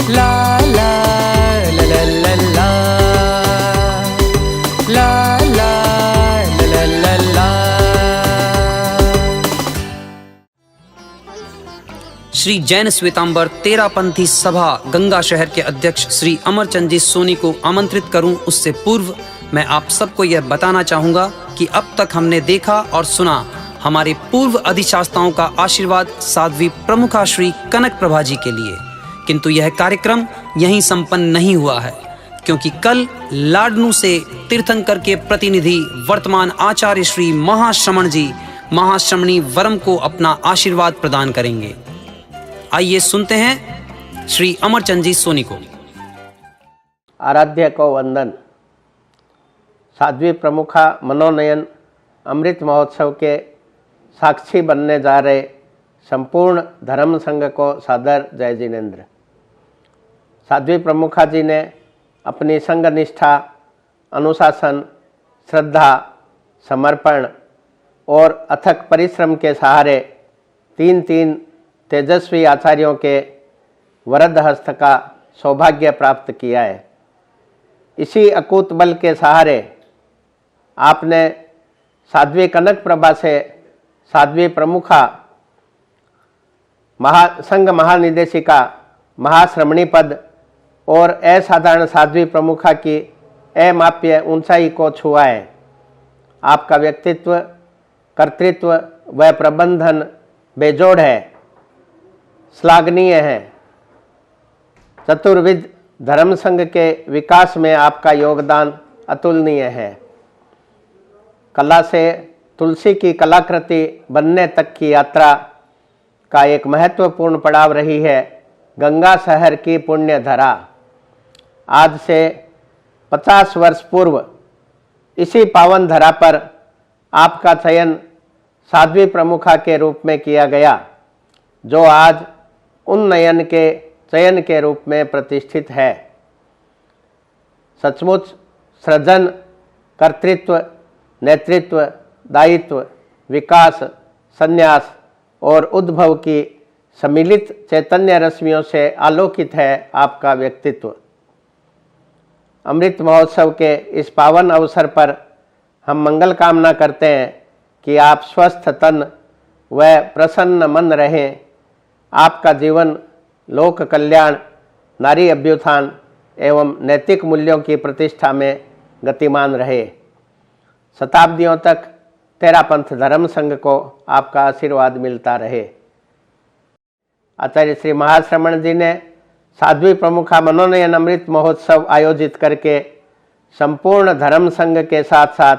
ला ला ला ला ला ला ला ला ला ला ला। श्री जैन श्वेतांबर तेरापंथी सभा गंगा शहर के अध्यक्ष श्री अमरचंद जी सोनी को आमंत्रित करूं, उससे पूर्व मैं आप सबको यह बताना चाहूंगा कि अब तक हमने देखा और सुना हमारे पूर्व अधिशास्ताओं का आशीर्वाद साध्वी प्रमुखा श्री कनक प्रभा जी के लिए, किंतु यह कार्यक्रम यहीं संपन्न नहीं हुआ है, क्योंकि कल लाडनू से तीर्थंकर के प्रतिनिधि वर्तमान आचार्य श्री महाश्रमण जी महाश्रमणी वरम को अपना आशीर्वाद प्रदान करेंगे। आइए सुनते हैं श्री अमरचंद जी सोनी को। आराध्य को वंदन। साध्वी प्रमुखा मनोनयन अमृत महोत्सव के साक्षी बनने जा रहे संपूर्ण धर्म संघ को सादर जय जिनेन्द्र। साध्वी प्रमुखा जी ने अपनी संघ निष्ठा, अनुशासन, श्रद्धा, समर्पण और अथक परिश्रम के सहारे तीन तेजस्वी आचार्यों के वरद हस्त का सौभाग्य प्राप्त किया है। इसी अकूत बल के सहारे आपने साध्वी कनक प्रभा से साध्वी प्रमुखा संघ महानिदेशिका महाश्रमणी पद और असाधारण साध्वी प्रमुखा की अमाप्य ऊंचाई को छुआ है। आपका व्यक्तित्व, कर्तृत्व व प्रबंधन बेजोड़ है, श्लाघनीय है। चतुर्विध धर्म संघ के विकास में आपका योगदान अतुलनीय है। कला से तुलसी की कलाकृति बनने तक की यात्रा का एक महत्वपूर्ण पड़ाव रही है गंगा शहर की पुण्य धरा। आज से 50 वर्ष पूर्व इसी पावन धरा पर आपका चयन साध्वी प्रमुखा के रूप में किया गया, जो आज उन्नयन के चयन के रूप में प्रतिष्ठित है। सचमुच सृजन, कर्तृत्व, नेतृत्व, दायित्व, विकास, संन्यास और उद्भव की सम्मिलित चैतन्य रश्मियों से आलोकित है आपका व्यक्तित्व। अमृत महोत्सव के इस पावन अवसर पर हम मंगल कामना करते हैं कि आप स्वस्थ तन व प्रसन्न मन रहें। आपका जीवन लोक कल्याण, नारी अभ्युत्थान एवं नैतिक मूल्यों की प्रतिष्ठा में गतिमान रहे। शताब्दियों तक तेरापंथ धर्म संघ को आपका आशीर्वाद मिलता रहे। आचार्य श्री महाश्रमण जी ने साध्वी प्रमुखा मनोनयन अमृत महोत्सव आयोजित करके संपूर्ण धर्म संघ के साथ साथ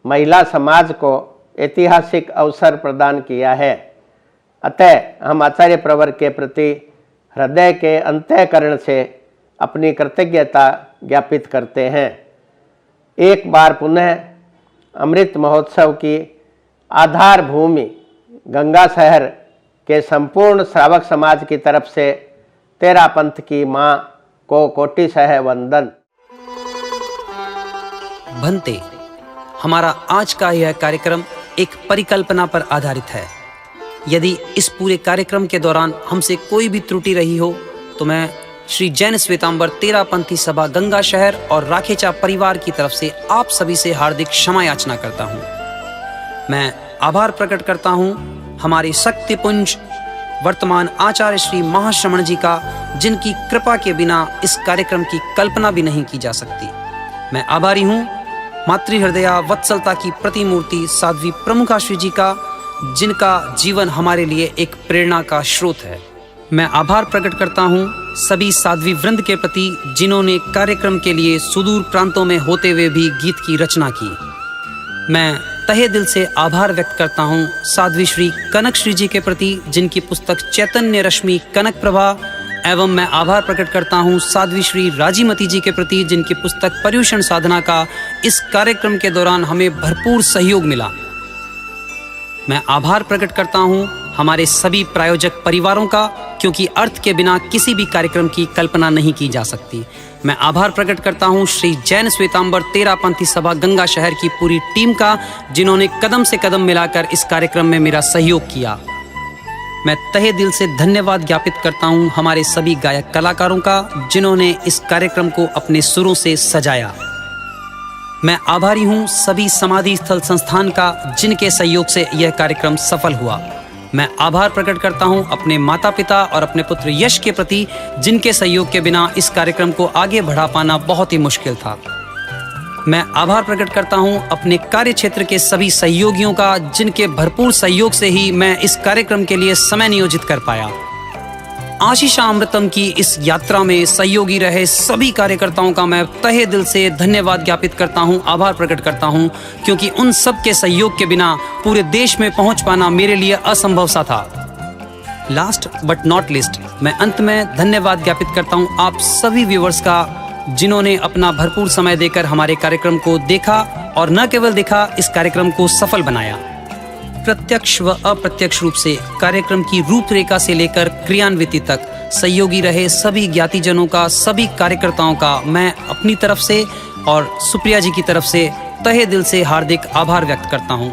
महिला समाज को ऐतिहासिक अवसर प्रदान किया है। अतः हम आचार्य प्रवर के प्रति हृदय के अंतःकरण से अपनी कृतज्ञता ज्ञापित करते हैं। एक बार पुनः अमृत महोत्सव की आधार भूमि गंगा शहर के संपूर्ण श्रावक समाज की तरफ से तेरापंथ की मां को कोटिशः वंदन। भंते, हमारा आज का यह कार्यक्रम एक परिकल्पना पर आधारित है। यदि इस पूरे कार्यक्रम के दौरान हमसे कोई भी त्रुटि रही हो तो मैं श्री जैन श्वेतांबर तेरापंथी सभा गंगा शहर और राखेचा परिवार की तरफ से आप सभी से हार्दिक क्षमा याचना करता हूँ। मैं आभार प्रकट करता हूँ हमारे शक्तिपुंज वर्तमान आचार्य श्री महाश्रमण जी का, जिनकी कृपा के बिना इस कार्यक्रम की कल्पना भी नहीं की जा सकती। मैं आभारी हूँ मातृहृदया वत्सलता की प्रतिमूर्ति साध्वी प्रमुखाश्री जी का, जिनका जीवन हमारे लिए एक प्रेरणा का स्रोत है। मैं आभार प्रकट करता हूँ सभी साध्वी वृंद के प्रति जिन्होंने कार्यक्रम के लिए सुदूर प्रांतों में होते हुए भी गीत की रचना की। मैं तहे दिल से आभार व्यक्त करता हूँ साध्वी श्री कनक श्री जी के प्रति, जिनकी पुस्तक चैतन्य रश्मि कनक प्रभा, एवं मैं आभार प्रकट करता हूँ साध्वी श्री राजीमती जी के प्रति, जिनकी पुस्तक पर्युषण साधना का इस कार्यक्रम के दौरान हमें भरपूर सहयोग मिला। मैं आभार प्रकट करता हूँ हमारे सभी प्रायोजक परिवारों का, क्योंकि अर्थ के बिना किसी भी कार्यक्रम की कल्पना नहीं की जा सकती। मैं आभार प्रकट करता हूँ श्री जैन श्वेतांबर तेरापंथी सभा गंगा शहर की पूरी टीम का, जिन्होंने कदम से कदम मिलाकर इस कार्यक्रम में मेरा सहयोग किया। मैं तहे दिल से धन्यवाद ज्ञापित करता हूँ हमारे सभी गायक कलाकारों का, जिन्होंने इस कार्यक्रम को अपने सुरों से सजाया। मैं आभारी हूँ सभी समाधि स्थल संस्थान का, जिनके सहयोग से यह कार्यक्रम सफल हुआ। मैं आभार प्रकट करता हूँ अपने माता पिता और अपने पुत्र यश के प्रति, जिनके सहयोग के बिना इस कार्यक्रम को आगे बढ़ा पाना बहुत ही मुश्किल था। मैं आभार प्रकट करता हूँ अपने कार्य क्षेत्र के सभी सहयोगियों का, जिनके भरपूर सहयोग से ही मैं इस कार्यक्रम के लिए समय नियोजित कर पाया। आशीषामृतम की इस यात्रा में सहयोगी रहे सभी कार्यकर्ताओं का मैं तहे दिल से धन्यवाद ज्ञापित करता हूं, आभार प्रकट करता हूं, क्योंकि उन सब के सहयोग के बिना पूरे देश में पहुंच पाना मेरे लिए असंभव सा था। लास्ट बट नॉट लिस्ट, मैं अंत में धन्यवाद ज्ञापित करता हूं आप सभी व्यूअर्स का, जिन्होंने अपना भरपूर समय देकर हमारे कार्यक्रम को देखा और न केवल देखा, इस कार्यक्रम को सफल बनाया। प्रत्यक्ष व अप्रत्यक्ष रूप से कार्यक्रम की रूपरेखा से लेकर क्रियान्विति तक सहयोगी रहे सभी ज्ञातिजनों का, सभी कार्यकर्ताओं का मैं अपनी तरफ से और सुप्रिया जी की तरफ से तहे दिल से हार्दिक आभार व्यक्त करता हूँ।